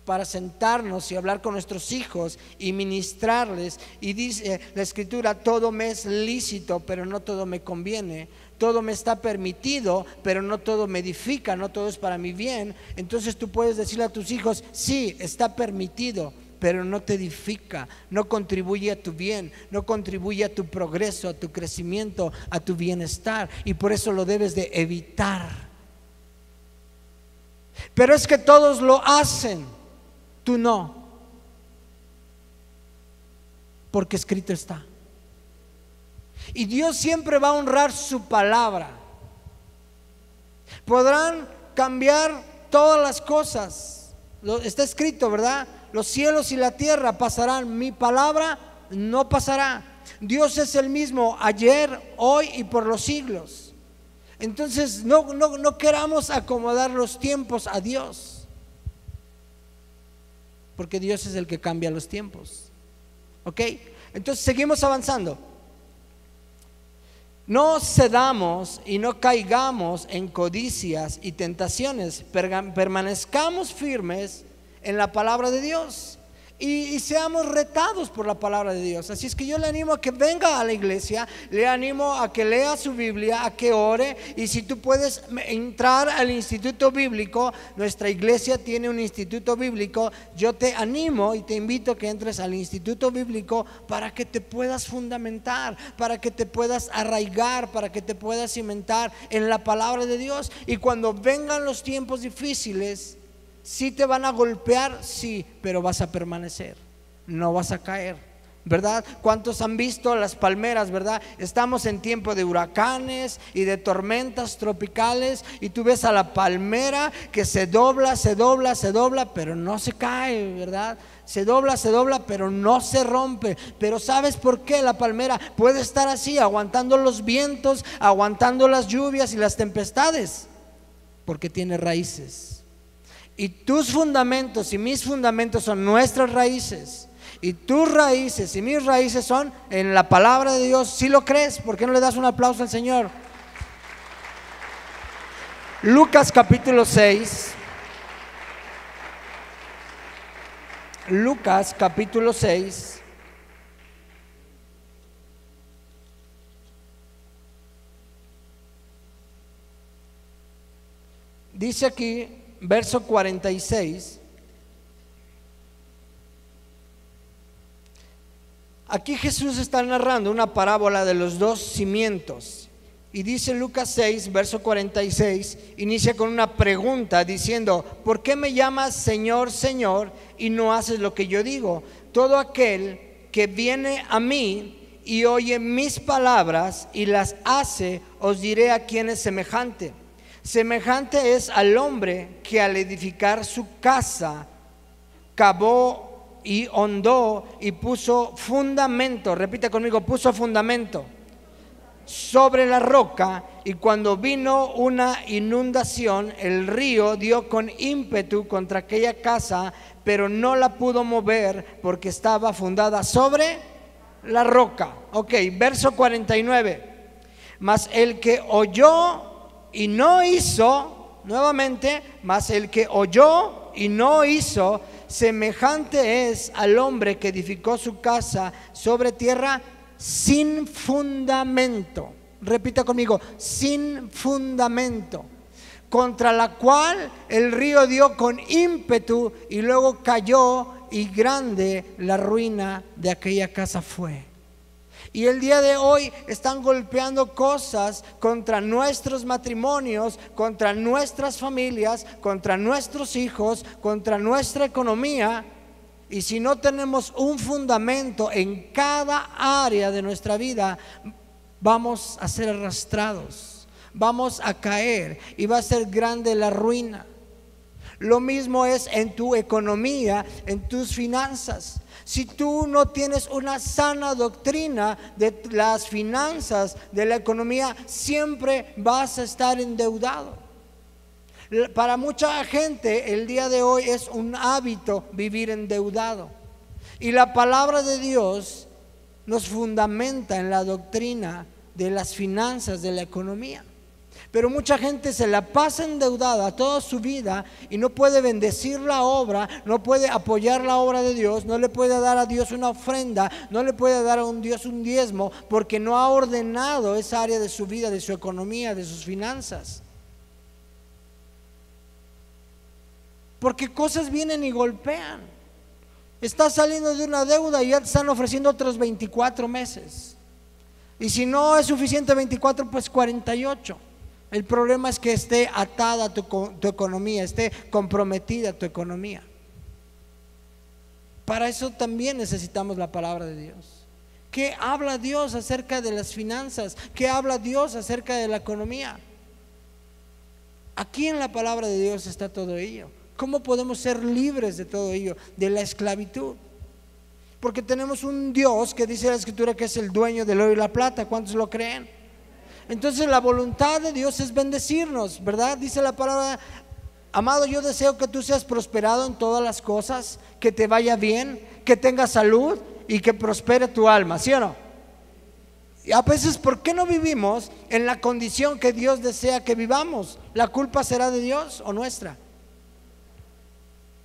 para sentarnos y hablar con nuestros hijos y ministrarles, y dice la Escritura: todo me es lícito, pero no todo me conviene. Todo me está permitido, pero no todo me edifica, no todo es para mi bien. Entonces tú puedes decirle a tus hijos: sí, está permitido, pero no te edifica, no contribuye a tu bien, no contribuye a tu progreso, a tu crecimiento, a tu bienestar, y por eso lo debes de evitar. Pero es que todos lo hacen, tú no, porque escrito está. Y Dios siempre va a honrar su palabra. Podrán cambiar todas las cosas, está escrito, ¿verdad? Los cielos y la tierra pasarán, mi palabra no pasará. Dios es el mismo ayer, hoy y por los siglos. Entonces no queramos acomodar los tiempos a Dios, porque Dios es el que cambia los tiempos. ¿Ok? Entonces seguimos avanzando. No cedamos y no caigamos en codicias y tentaciones. Permanezcamos firmes en la palabra de Dios y seamos retados por la palabra de Dios. Así es que yo le animo a que venga a la iglesia, le animo a que lea su Biblia, a que ore. Y si tú puedes entrar al instituto bíblico, nuestra iglesia tiene un instituto bíblico. Yo te animo y te invito a que entres al instituto bíblico para que te puedas fundamentar, para que te puedas arraigar, para que te puedas cimentar en la palabra de Dios. Y cuando vengan los tiempos difíciles, sí te van a golpear, sí, pero vas a permanecer, no vas a caer, ¿verdad? ¿Cuántos han visto las palmeras, verdad? Estamos en tiempo de huracanes y de tormentas tropicales, y tú ves a la palmera que se dobla, pero no se cae, ¿verdad? Se dobla, pero no se rompe. Pero ¿sabes por qué la palmera puede estar así, aguantando los vientos, aguantando las lluvias y las tempestades? Porque tiene raíces. Y tus fundamentos y mis fundamentos son nuestras raíces, y tus raíces y mis raíces son en la palabra de Dios. Si lo crees, ¿por qué no le das un aplauso al Señor? Lucas capítulo 6. Lucas capítulo 6. Dice aquí, verso 46. Aquí Jesús está narrando una parábola de los dos cimientos. Y dice Lucas 6, verso 46, inicia con una pregunta diciendo: ¿por qué me llamas Señor, Señor, y no haces lo que yo digo? Todo aquel que viene a mí y oye mis palabras y las hace, os diré a quién es semejante. Semejante es al hombre que al edificar su casa cavó y hondó y puso fundamento. Repite conmigo: puso fundamento sobre la roca. Y cuando vino una inundación, el río dio con ímpetu contra aquella casa, pero no la pudo mover porque estaba fundada sobre la roca. Ok, verso 49. Mas el que oyó y no hizo, nuevamente, mas el que oyó y no hizo, semejante es al hombre que edificó su casa sobre tierra sin fundamento. Repita conmigo, sin fundamento, contra la cual el río dio con ímpetu y luego cayó, y grande la ruina de aquella casa fue. Y el día de hoy están golpeando cosas contra nuestros matrimonios, contra nuestras familias, contra nuestros hijos, contra nuestra economía. Y si no tenemos un fundamento en cada área de nuestra vida, vamos a ser arrastrados, vamos a caer y va a ser grande la ruina. Lo mismo es en tu economía, en tus finanzas. Si tú no tienes una sana doctrina de las finanzas, de la economía, siempre vas a estar endeudado. Para mucha gente el día de hoy es un hábito vivir endeudado. Y la palabra de Dios nos fundamenta en la doctrina de las finanzas, de la economía. Pero mucha gente se la pasa endeudada toda su vida y no puede bendecir la obra, no puede apoyar la obra de Dios, no le puede dar a Dios una ofrenda, no le puede dar a un Dios un diezmo, porque no ha ordenado esa área de su vida, de su economía, de sus finanzas. Porque cosas vienen y golpean. Estás saliendo de una deuda y ya te están ofreciendo otros 24 meses. Y si no es suficiente 24, pues 48. El problema es que esté atada tu economía, esté comprometida tu economía. Para eso también necesitamos la palabra de Dios. ¿Qué habla Dios acerca de las finanzas? ¿Qué habla Dios acerca de la economía? Aquí en la palabra de Dios está todo ello. ¿Cómo podemos ser libres de todo ello? De la esclavitud. Porque tenemos un Dios que dice la Escritura que es el dueño del oro y la plata. ¿Cuántos lo creen? Entonces la voluntad de Dios es bendecirnos, ¿verdad? Dice la palabra: amado, yo deseo que tú seas prosperado en todas las cosas, que te vaya bien, que tengas salud y que prospere tu alma, ¿sí o no? Y a veces, ¿por qué no vivimos en la condición que Dios desea que vivamos? ¿La culpa será de Dios o nuestra?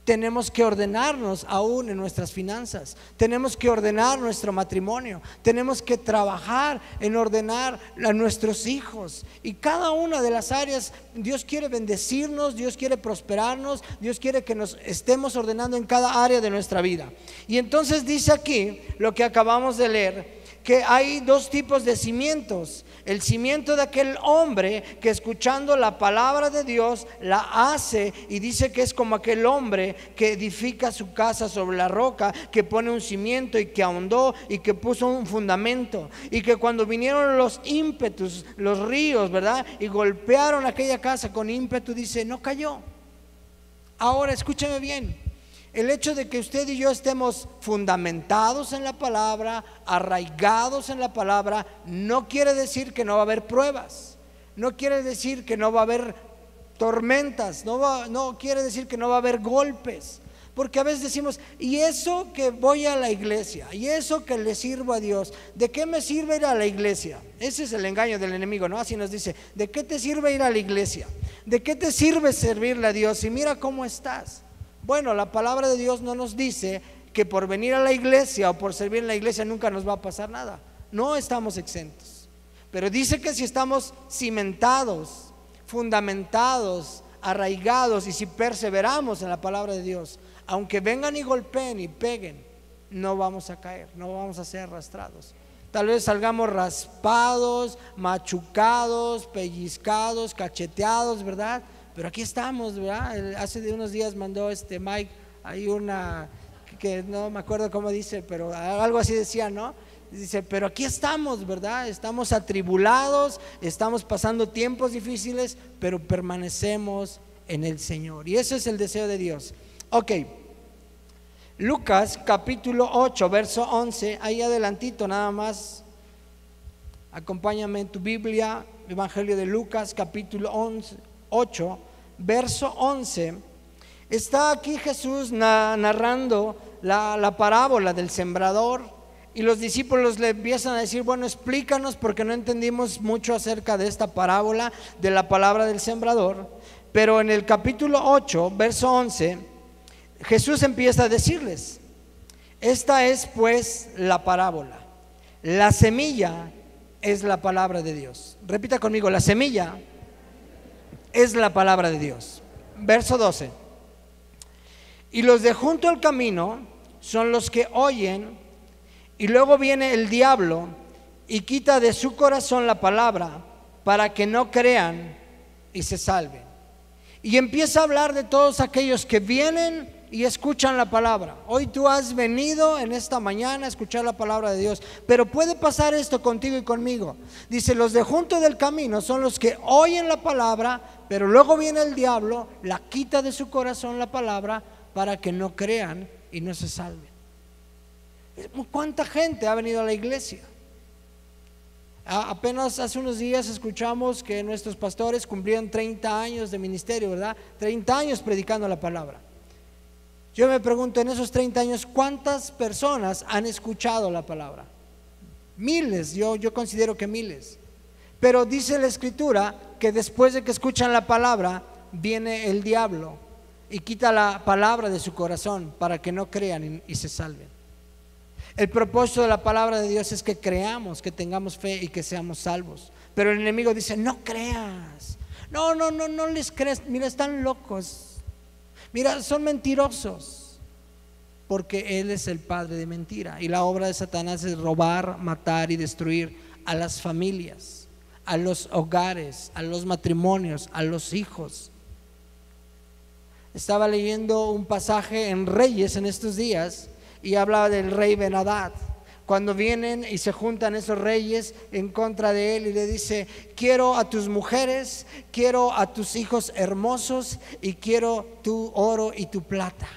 Tenemos que ordenarnos aún en nuestras finanzas, tenemos que ordenar nuestro matrimonio, tenemos que trabajar en ordenar a nuestros hijos. Y cada una de las áreas, Dios quiere bendecirnos, Dios quiere prosperarnos, Dios quiere que nos estemos ordenando en cada área de nuestra vida. Y entonces dice aquí lo que acabamos de leer, que hay dos tipos de cimientos. El cimiento de aquel hombre que escuchando la palabra de Dios la hace, y dice que es como aquel hombre que edifica su casa sobre la roca, que pone un cimiento y que ahondó y que puso un fundamento, y que cuando vinieron los ímpetus, los ríos, ¿verdad? Y golpearon aquella casa con ímpetu, dice, no cayó. Ahora escúcheme bien. El hecho de que usted y yo estemos fundamentados en la palabra, arraigados en la palabra, no quiere decir que no va a haber pruebas, no quiere decir que no va a haber tormentas, no quiere decir que no va a haber golpes. Porque a veces decimos, y eso que voy a la iglesia, y eso que le sirvo a Dios, ¿de qué me sirve ir a la iglesia? Ese es el engaño del enemigo, ¿no? Así nos dice, ¿de qué te sirve ir a la iglesia? ¿De qué te sirve servirle a Dios? Y mira cómo estás. Bueno, la palabra de Dios no nos dice que por venir a la iglesia o por servir en la iglesia nunca nos va a pasar nada. No estamos exentos. Pero dice que si estamos cimentados, fundamentados, arraigados, y si perseveramos en la palabra de Dios, aunque vengan y golpeen y peguen, no vamos a caer, no vamos a ser arrastrados. Tal vez salgamos raspados, machucados, pellizcados, cacheteados, ¿verdad? Pero aquí estamos, ¿verdad? Hace de unos días mandó Mike ahí una, que no me acuerdo cómo dice, pero algo así decía, ¿no? Dice, pero aquí estamos, ¿verdad? Estamos atribulados, estamos pasando tiempos difíciles, pero permanecemos en el Señor. Y ese es el deseo de Dios. Ok, Lucas capítulo 8, verso 11, ahí adelantito nada más. Acompáñame en tu Biblia, Evangelio de Lucas capítulo 8, verso 11. Está aquí Jesús narrando la parábola del sembrador, y los discípulos le empiezan a decir, bueno, explícanos porque no entendimos mucho acerca de esta parábola de la palabra del sembrador. Pero en el capítulo 8, verso 11, Jesús empieza a decirles: esta es pues la parábola. La semilla es la palabra de Dios. Repita conmigo: la semilla es la palabra de Dios. Verso 12. Y los de junto al camino son los que oyen, y luego viene el diablo y quita de su corazón la palabra, para que no crean y se salven. Y empieza a hablar de todos aquellos que vienen y escuchan la palabra. Hoy tú has venido en esta mañana a escuchar la palabra de Dios, pero puede pasar esto contigo y conmigo. Dice: los de junto del camino son los que oyen la palabra, pero luego viene el diablo, la quita de su corazón la palabra, para que no crean y no se salven. ¿Cuánta gente ha venido a la iglesia? Apenas hace unos días escuchamos que nuestros pastores cumplían 30 años de ministerio, ¿verdad? 30 años predicando la palabra. Yo me pregunto, en esos 30 años, ¿cuántas personas han escuchado la palabra? Miles, yo considero que miles. Pero dice la Escritura que después de que escuchan la palabra, viene el diablo y quita la palabra de su corazón, para que no crean y se salven. El propósito de la palabra de Dios es que creamos, que tengamos fe y que seamos salvos. Pero el enemigo dice: no creas, no les creas, mira, están locos, mira, son mentirosos. Porque él es el padre de mentira, y la obra de Satanás es robar, matar y destruir a las familias, a los hogares, a los matrimonios, a los hijos. Estaba leyendo un pasaje en Reyes en estos días, y hablaba del rey Ben-Hadad, cuando vienen y se juntan esos reyes en contra de él, y le dice: quiero a tus mujeres, quiero a tus hijos hermosos, y quiero tu oro y tu plata.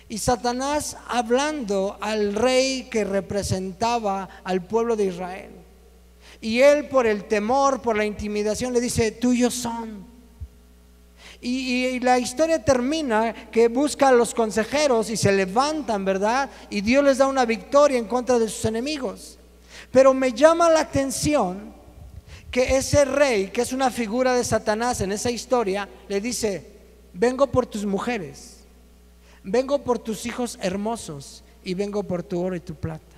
Y Satanás hablando al rey que representaba al pueblo de Israel, y él, por el temor, por la intimidación, le dice: tuyos son. Y la historia termina que busca a los consejeros y se levantan, ¿verdad? Y Dios les da una victoria en contra de sus enemigos. Pero me llama la atención que ese rey, que es una figura de Satanás en esa historia, le dice: vengo por tus mujeres, vengo por tus hijos hermosos, y vengo por tu oro y tu plata.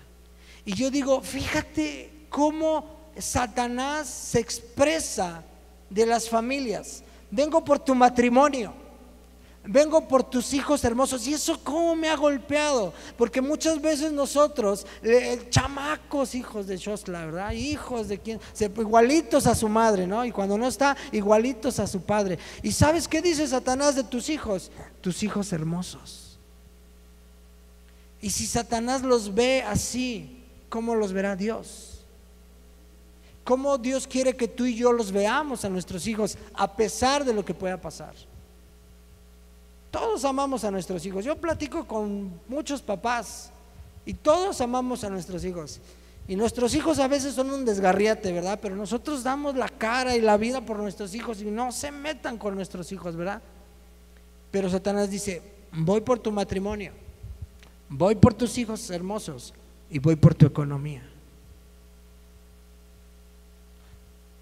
Y yo digo, fíjate cómo Satanás se expresa de las familias. Vengo por tu matrimonio, vengo por tus hijos hermosos. Y eso cómo me ha golpeado, porque muchas veces nosotros, chamacos, hijos de Xosla, ¿verdad? Hijos de quien, igualitos a su madre, ¿no? Y cuando no está, igualitos a su padre. ¿Y sabes qué dice Satanás de tus hijos? Tus hijos hermosos. Y si Satanás los ve así, ¿cómo los verá Dios? ¿Cómo Dios quiere que tú y yo los veamos a nuestros hijos, a pesar de lo que pueda pasar? Todos amamos a nuestros hijos. Yo platico con muchos papás y todos amamos a nuestros hijos. Y nuestros hijos a veces son un desgarriate, ¿verdad? Pero nosotros damos la cara y la vida por nuestros hijos, y no se metan con nuestros hijos, ¿verdad? Pero Satanás dice: voy por tu matrimonio, voy por tus hijos hermosos, y voy por tu economía.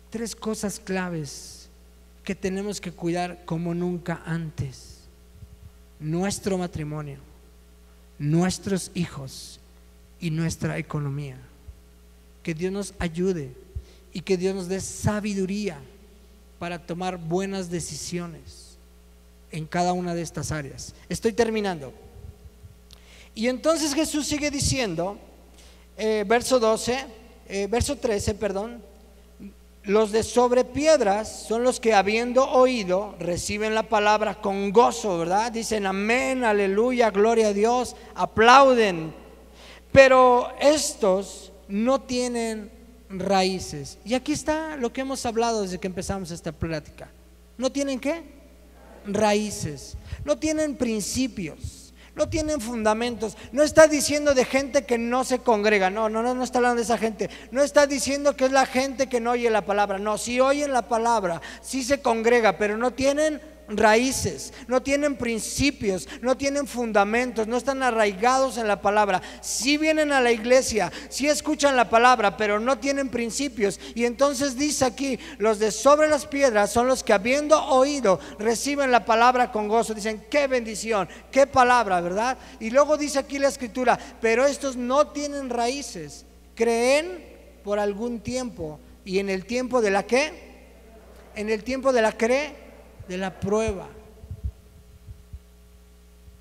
Tres cosas claves que tenemos que cuidar como nunca antes: nuestro matrimonio, nuestros hijos y nuestra economía. Que Dios nos ayude y que Dios nos dé sabiduría para tomar buenas decisiones en cada una de estas áreas. Estoy terminando. Y entonces Jesús sigue diciendo, verso 13, perdón. Los de sobre piedras son los que, habiendo oído, reciben la palabra con gozo, ¿verdad? Dicen amén, aleluya, gloria a Dios, aplauden. Pero estos no tienen raíces. Y aquí está lo que hemos hablado desde que empezamos esta plática. ¿No tienen qué? Raíces. No tienen principios. No tienen fundamentos. No está diciendo de gente que no se congrega. No está hablando de esa gente. No está diciendo que es la gente que no oye la palabra. No, sí oyen la palabra, sí se congrega, pero no tienen raíces, no tienen principios, no tienen fundamentos, no están arraigados en la palabra. Sí vienen a la iglesia, sí escuchan la palabra, pero no tienen principios. Y entonces dice aquí, los de sobre las piedras son los que habiendo oído reciben la palabra con gozo. Dicen, qué bendición, qué palabra, ¿verdad? Y luego dice aquí la escritura, pero estos no tienen raíces, creen por algún tiempo. ¿Y en el tiempo de la qué? En el tiempo de la de la prueba.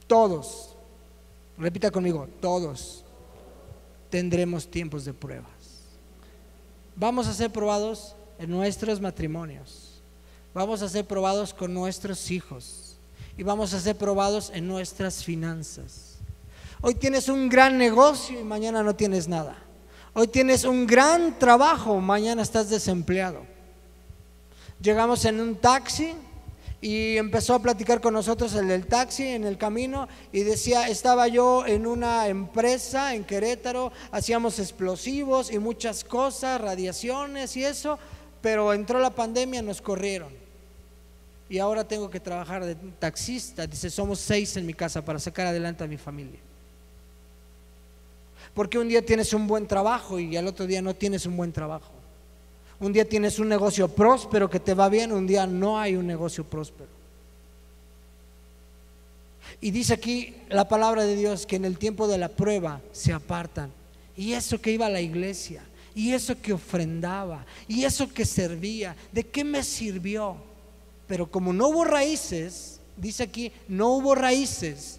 Todos, repita conmigo, todos tendremos tiempos de pruebas. Vamos a ser probados en nuestros matrimonios, vamos a ser probados con nuestros hijos y vamos a ser probados en nuestras finanzas. Hoy tienes un gran negocio y mañana no tienes nada. Hoy tienes un gran trabajo, mañana estás desempleado. Llegamos en un taxi y empezó a platicar con nosotros el del taxi en el camino y decía, estaba yo en una empresa en Querétaro, hacíamos explosivos y muchas cosas, radiaciones y eso, pero entró la pandemia, nos corrieron y ahora tengo que trabajar de taxista. Dice, somos 6 en mi casa para sacar adelante a mi familia. Porque un día tienes un buen trabajo y al otro día no tienes un buen trabajo. Un día tienes un negocio próspero que te va bien, un día no hay un negocio próspero. Y dice aquí la palabra de Dios que en el tiempo de la prueba se apartan. Y eso que iba a la iglesia, y eso que ofrendaba, y eso que servía, ¿de qué me sirvió? Pero como no hubo raíces, dice aquí, no hubo raíces,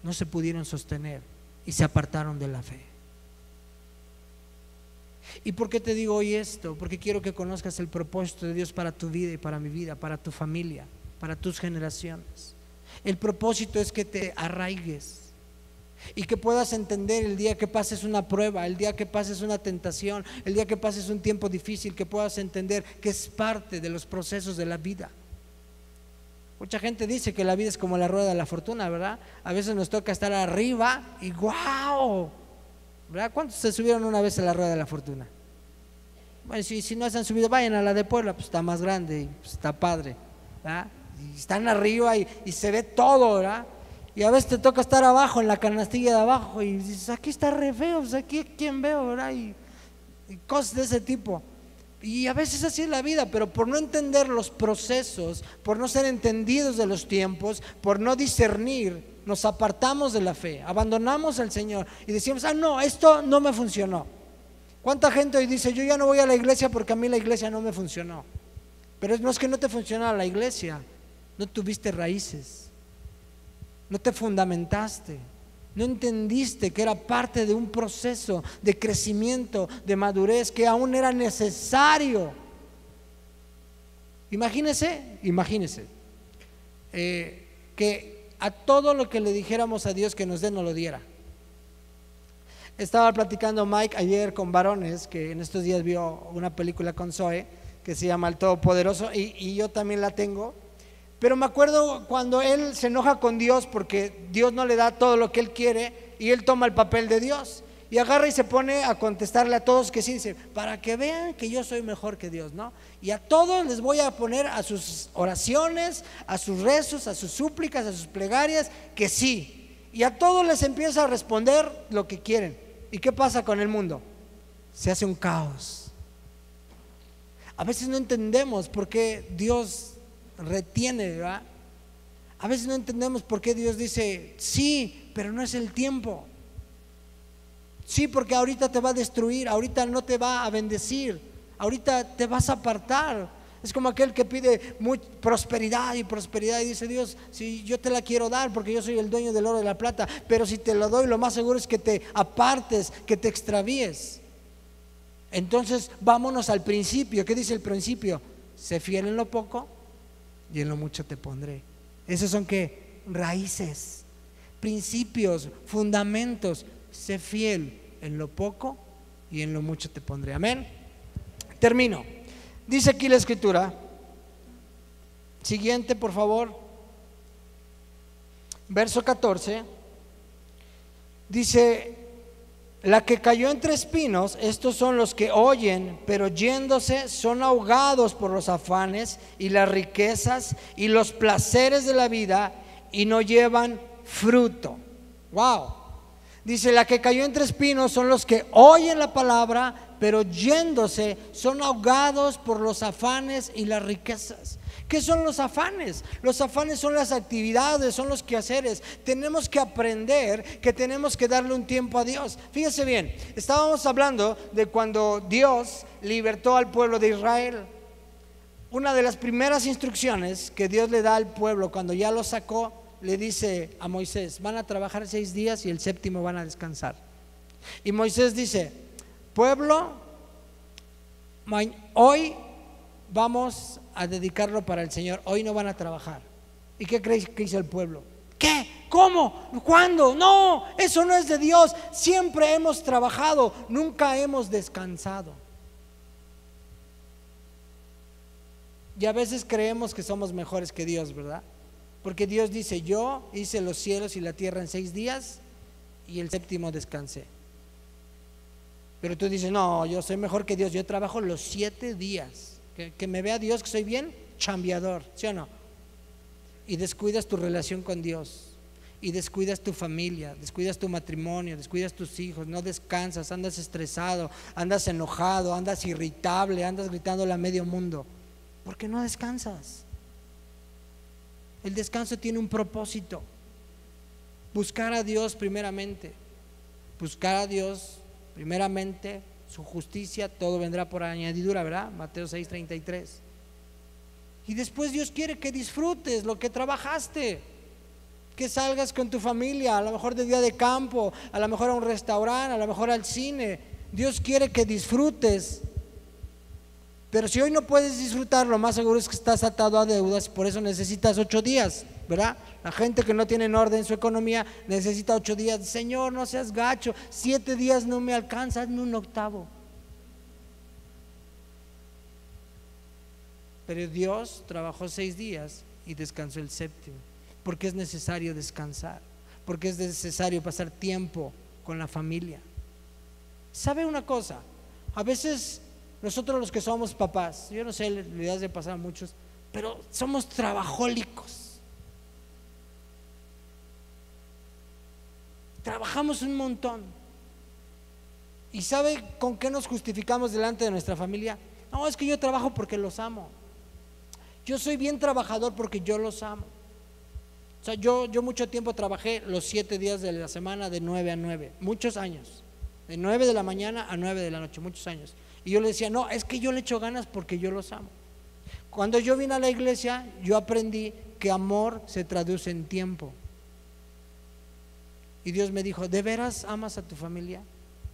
no se pudieron sostener y se apartaron de la fe. ¿Y por qué te digo hoy esto? Porque quiero que conozcas el propósito de Dios para tu vida y para mi vida, para tu familia, para tus generaciones. El propósito es que te arraigues y que puedas entender el día que pases una prueba, el día que pases una tentación, el día que pases un tiempo difícil, que puedas entender que es parte de los procesos de la vida. Mucha gente dice que la vida es como la rueda de la fortuna, ¿verdad? A veces nos toca estar arriba y ¡guau! ¿Verdad? ¿Cuántos se subieron una vez a la rueda de la fortuna? Bueno, si no se han subido, vayan a la de Puebla, pues está más grande y pues está padre, ¿verdad? Y están arriba y se ve todo, ¿verdad? Y a veces te toca estar abajo, en la canastilla de abajo, y dices, aquí está re feo, pues aquí quién veo, ¿verdad? Y cosas de ese tipo. Y a veces así es la vida, pero por no entender los procesos, por no ser entendidos de los tiempos, por no discernir, nos apartamos de la fe, abandonamos al Señor y decimos, no, esto no me funcionó. ¿Cuánta gente hoy dice, yo ya no voy a la iglesia porque a mí la iglesia no me funcionó? Pero no es que no te funcionara la iglesia, no tuviste raíces, no te fundamentaste, no entendiste que era parte de un proceso de crecimiento, de madurez, que aún era necesario. Imagínese que a todo lo que le dijéramos a Dios que nos dé, no lo diera. Estaba platicando Mike ayer con varones, que en estos días vio una película con Zoe que se llama El Todopoderoso, y yo también la tengo. Pero me acuerdo cuando él se enoja con Dios porque Dios no le da todo lo que él quiere y él toma el papel de Dios y agarra y se pone a contestarle a todos que sí, dice, para que vean que yo soy mejor que Dios, ¿no? Y a todos les voy a poner a sus oraciones, a sus rezos, a sus súplicas, a sus plegarias, que sí. Y a todos les empieza a responder lo que quieren. ¿Y qué pasa con el mundo? Se hace un caos. A veces no entendemos por qué Dios retiene, ¿verdad? A veces no entendemos por qué Dios dice sí, pero no es el tiempo. Sí, porque ahorita te va a destruir, ahorita no te va a bendecir, ahorita te vas a apartar. Es como aquel que pide prosperidad y dice, Dios, si yo te la quiero dar porque yo soy el dueño del oro y de la plata, pero si te lo doy, lo más seguro es que te apartes, que te extravíes. Entonces vámonos al principio. ¿Qué dice el principio? Sé fiel en lo poco y en lo mucho te pondré. Esos son ¿qué? Raíces, principios, fundamentos. Sé fiel en lo poco y en lo mucho te pondré. Amén. Termino. Dice aquí la escritura. Siguiente, por favor. Verso 14. Dice, La que cayó entre espinos, estos son los que oyen, pero yéndose son ahogados por los afanes y las riquezas y los placeres de la vida y no llevan fruto. Wow. Dice, la que cayó entre espinos son los que oyen la palabra, pero yéndose son ahogados por los afanes y las riquezas. ¿Qué son los afanes? Los afanes son las actividades, son los quehaceres. Tenemos que aprender que tenemos que darle un tiempo a Dios. Fíjese bien, estábamos hablando de cuando Dios libertó al pueblo de Israel. Una de las primeras instrucciones que Dios le da al pueblo cuando ya lo sacó, le dice a Moisés, van a trabajar 6 días y el séptimo van a descansar. Y Moisés dice, pueblo, hoy vamos a dedicarlo para el Señor, hoy no van a trabajar. ¿Y qué creéis que hizo el pueblo? ¿Qué? ¿Cómo? ¿Cuándo? No, eso no es de Dios. Siempre hemos trabajado, nunca hemos descansado. Y a veces creemos que somos mejores que Dios, ¿verdad? Porque Dios dice, yo hice los cielos y la tierra en 6 días y el séptimo descansé. Pero tú dices, no, yo soy mejor que Dios, yo trabajo los 7 días. Que me vea Dios que soy bien chambeador, ¿sí o no? Y descuidas tu relación con Dios, y descuidas tu familia, descuidas tu matrimonio, descuidas tus hijos, no descansas, andas estresado, andas enojado, andas irritable, andas gritándole a medio mundo. ¿Por qué no descansas? El descanso tiene un propósito: buscar a Dios primeramente. Buscar a Dios primeramente, su justicia, todo vendrá por añadidura, ¿verdad? Mateo 6:33. Y después Dios quiere que disfrutes lo que trabajaste, que salgas con tu familia, a lo mejor de día de campo, a lo mejor a un restaurante, a lo mejor al cine. Dios quiere que disfrutes. Pero si hoy no puedes disfrutar, lo más seguro es que estás atado a deudas, por eso necesitas 8 días, ¿verdad? La gente que no tiene en orden su economía necesita 8 días. Señor, no seas gacho, 7 días no me alcanza, hazme un octavo. Pero Dios trabajó 6 días y descansó el séptimo, porque es necesario descansar, porque es necesario pasar tiempo con la familia. ¿Sabe una cosa? A veces nosotros los que somos papás, yo no sé, le das de pasar a muchos, pero somos trabajólicos. Trabajamos un montón. ¿Y sabe con qué nos justificamos delante de nuestra familia? No, es que yo trabajo porque los amo. Yo soy bien trabajador porque yo los amo. O sea, yo mucho tiempo trabajé los 7 días de la semana de 9 a 9, muchos años. De 9 de la mañana a 9 de la noche, muchos años. Y yo le decía, no, es que yo le echo ganas porque yo los amo. Cuando yo vine a la iglesia, yo aprendí que amor se traduce en tiempo. Y Dios me dijo, ¿de veras amas a tu familia?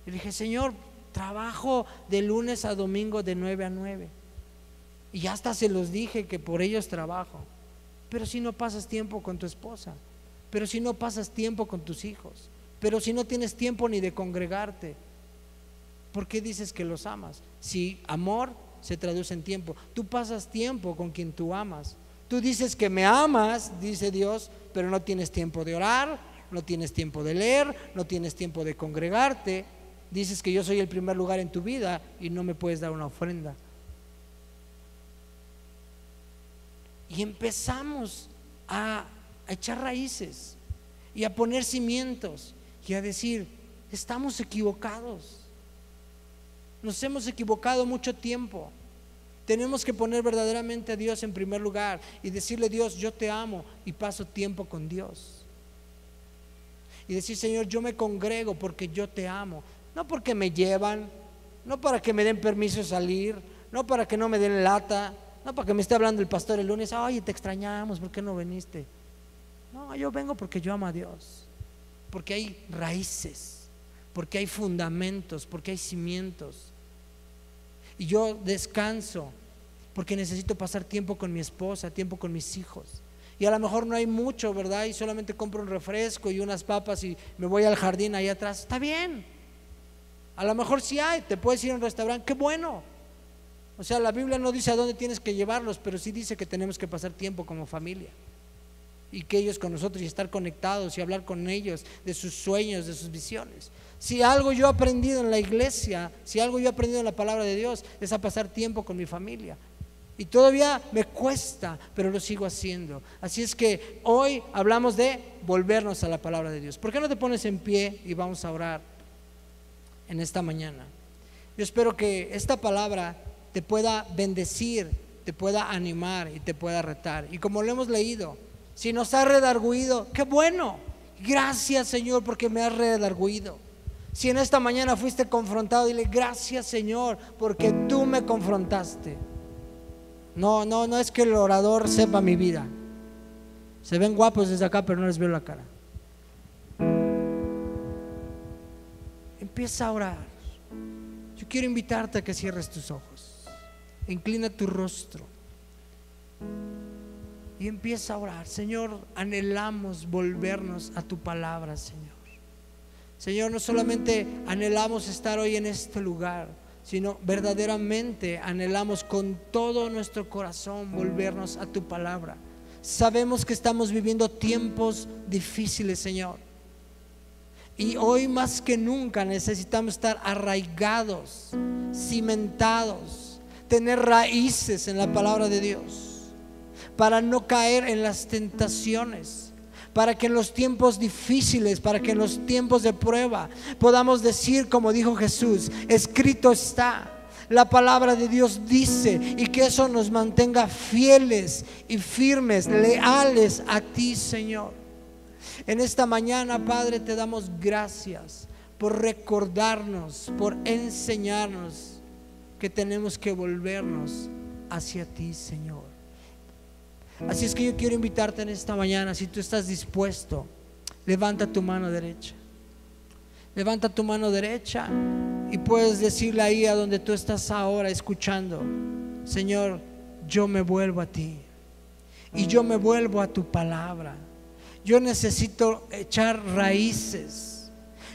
Y dije, Señor, trabajo de lunes a domingo de 9 a 9. Y hasta se los dije que por ellos trabajo. Pero si no pasas tiempo con tu esposa, pero si no pasas tiempo con tus hijos, pero si no tienes tiempo ni de congregarte, ¿por qué dices que los amas? Si amor se traduce en tiempo, tú pasas tiempo con quien tú amas. Tú dices que me amas, dice Dios, pero no tienes tiempo de orar, no tienes tiempo de leer, no tienes tiempo de congregarte. Dices que yo soy el primer lugar en tu vida y no me puedes dar una ofrenda. Y empezamos a echar raíces y a poner cimientos y a decir, estamos equivocados. Nos hemos equivocado mucho tiempo. Tenemos que poner verdaderamente a Dios en primer lugar y decirle, Dios, yo te amo, y paso tiempo con Dios. Y decir, Señor, yo me congrego porque yo te amo, no porque me llevan, no para que me den permiso de salir, no para que no me den lata, no para que me esté hablando el pastor el lunes, oye, te extrañamos, ¿por qué no viniste? No, yo vengo porque yo amo a Dios, porque hay raíces, porque hay fundamentos, porque hay cimientos. Y yo descanso porque necesito pasar tiempo con mi esposa, tiempo con mis hijos. Y a lo mejor no hay mucho, ¿verdad? Y solamente compro un refresco y unas papas y me voy al jardín ahí atrás. Está bien. A lo mejor sí hay, te puedes ir a un restaurante, qué bueno. O sea, la Biblia no dice a dónde tienes que llevarlos, pero sí dice que tenemos que pasar tiempo como familia. Y que ellos con nosotros y estar conectados y hablar con ellos de sus sueños, de sus visiones. Si algo yo he aprendido en la iglesia, si algo yo he aprendido en la palabra de Dios, es a pasar tiempo con mi familia. Y todavía me cuesta, pero lo sigo haciendo. Así es que hoy hablamos de volvernos a la palabra de Dios. ¿Por qué no te pones en pie y vamos a orar en esta mañana? Yo espero que esta palabra te pueda bendecir, te pueda animar y te pueda retar. Y como lo hemos leído, si nos ha redarguido, qué bueno. Gracias, Señor, porque me has redarguido. Si en esta mañana fuiste confrontado, dile gracias, Señor, porque tú me confrontaste. No es que el orador sepa mi vida. Se ven guapos desde acá, pero no les veo la cara. Empieza a orar. Yo quiero invitarte a que cierres tus ojos. Inclina tu rostro y empieza a orar. Señor, anhelamos volvernos a tu palabra, Señor. Señor, no solamente anhelamos estar hoy en este lugar, sino verdaderamente anhelamos con todo nuestro corazón volvernos a tu palabra. Sabemos que estamos viviendo tiempos difíciles, Señor, y hoy más que nunca necesitamos estar arraigados, cimentados, tener raíces en la palabra de Dios, para no caer en las tentaciones, para que en los tiempos difíciles, para que en los tiempos de prueba podamos decir como dijo Jesús, escrito está. La palabra de Dios dice, y que eso nos mantenga fieles y firmes, leales a ti, Señor. En esta mañana, Padre, te damos gracias por recordarnos, por enseñarnos que tenemos que volvernos hacia ti, Señor. Así es que yo quiero invitarte en esta mañana, si tú estás dispuesto, levanta tu mano derecha. Levanta tu mano derecha y puedes decirle ahí a donde tú estás ahora escuchando, Señor, yo me vuelvo a ti y yo me vuelvo a tu palabra. Yo necesito echar raíces,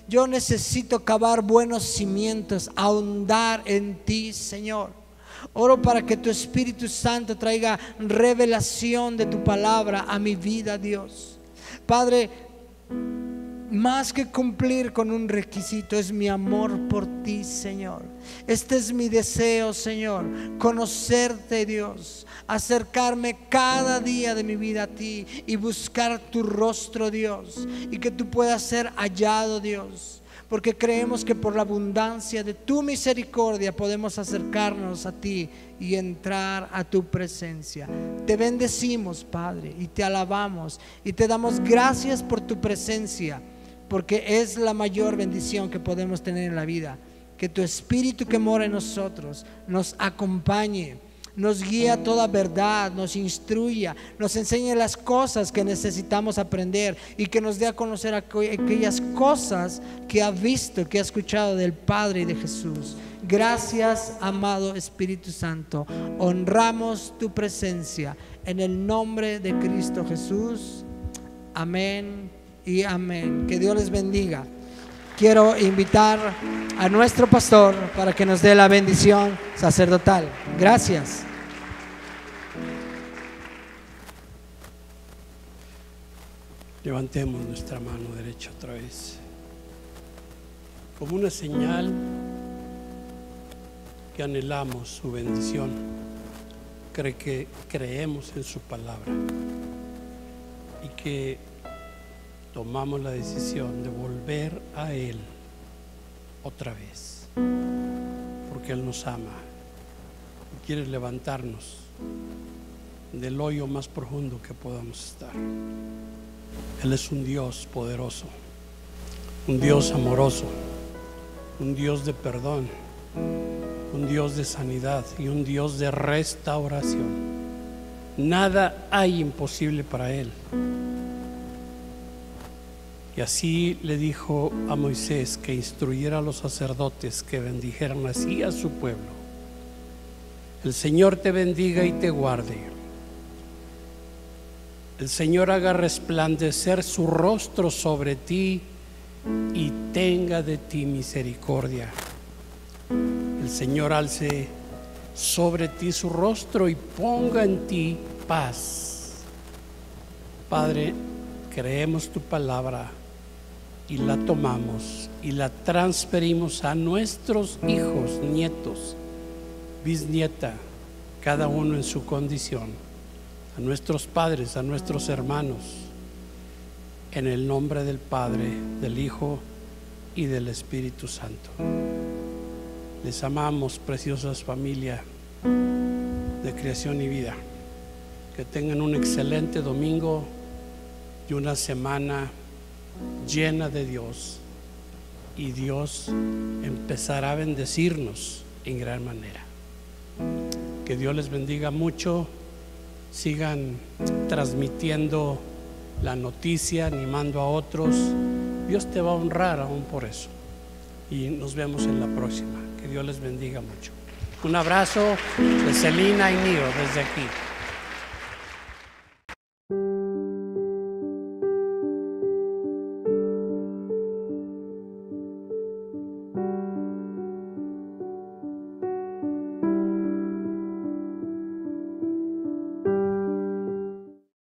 yo necesito cavar buenos cimientos, ahondar en ti, Señor. Oro para que tu Espíritu Santo traiga revelación de tu palabra a mi vida, Dios. Padre, más que cumplir con un requisito, es mi amor por ti, Señor. Este es mi deseo, Señor, conocerte, Dios, acercarme cada día de mi vida a ti y buscar tu rostro, Dios, y que tú puedas ser hallado, Dios, porque creemos que por la abundancia de tu misericordia podemos acercarnos a ti y entrar a tu presencia. Te bendecimos, Padre, y te alabamos y te damos gracias por tu presencia, porque es la mayor bendición que podemos tener en la vida. Que tu Espíritu que mora en nosotros nos acompañe, nos guíe a toda verdad, nos instruya, nos enseñe las cosas que necesitamos aprender y que nos dé a conocer aquellas cosas que ha visto, que ha escuchado del Padre y de Jesús. Gracias, amado Espíritu Santo. Honramos tu presencia en el nombre de Cristo Jesús. Amén y amén. Que Dios les bendiga. Quiero invitar a nuestro pastor para que nos dé la bendición sacerdotal. Gracias. Levantemos nuestra mano derecha otra vez, como una señal que anhelamos su bendición, que creemos en su palabra y que tomamos la decisión de volver a Él otra vez, porque Él nos ama y quiere levantarnos del hoyo más profundo que podamos estar. Él es un Dios poderoso, un Dios amoroso, un Dios de perdón, un Dios de sanidad y un Dios de restauración. Nada hay imposible para Él. Y así le dijo a Moisés que instruyera a los sacerdotes que bendijeran así a su pueblo. El Señor te bendiga y te guarde. El Señor haga resplandecer su rostro sobre ti y tenga de ti misericordia. El Señor alce sobre ti su rostro y ponga en ti paz. Padre, creemos tu palabra y la tomamos y la transferimos a nuestros hijos, nietos, bisnieta, cada uno en su condición, a nuestros padres, a nuestros hermanos, en el nombre del Padre, del Hijo y del Espíritu Santo. Les amamos, preciosas familia de Creación y Vida. Que tengan un excelente domingo y una semana llena de Dios, y Dios empezará a bendecirnos en gran manera. Que Dios les bendiga mucho. Sigan transmitiendo la noticia, animando a otros. Dios te va a honrar aún por eso. Y nos vemos en la próxima. Que Dios les bendiga mucho. Un abrazo de Celina y mío desde aquí.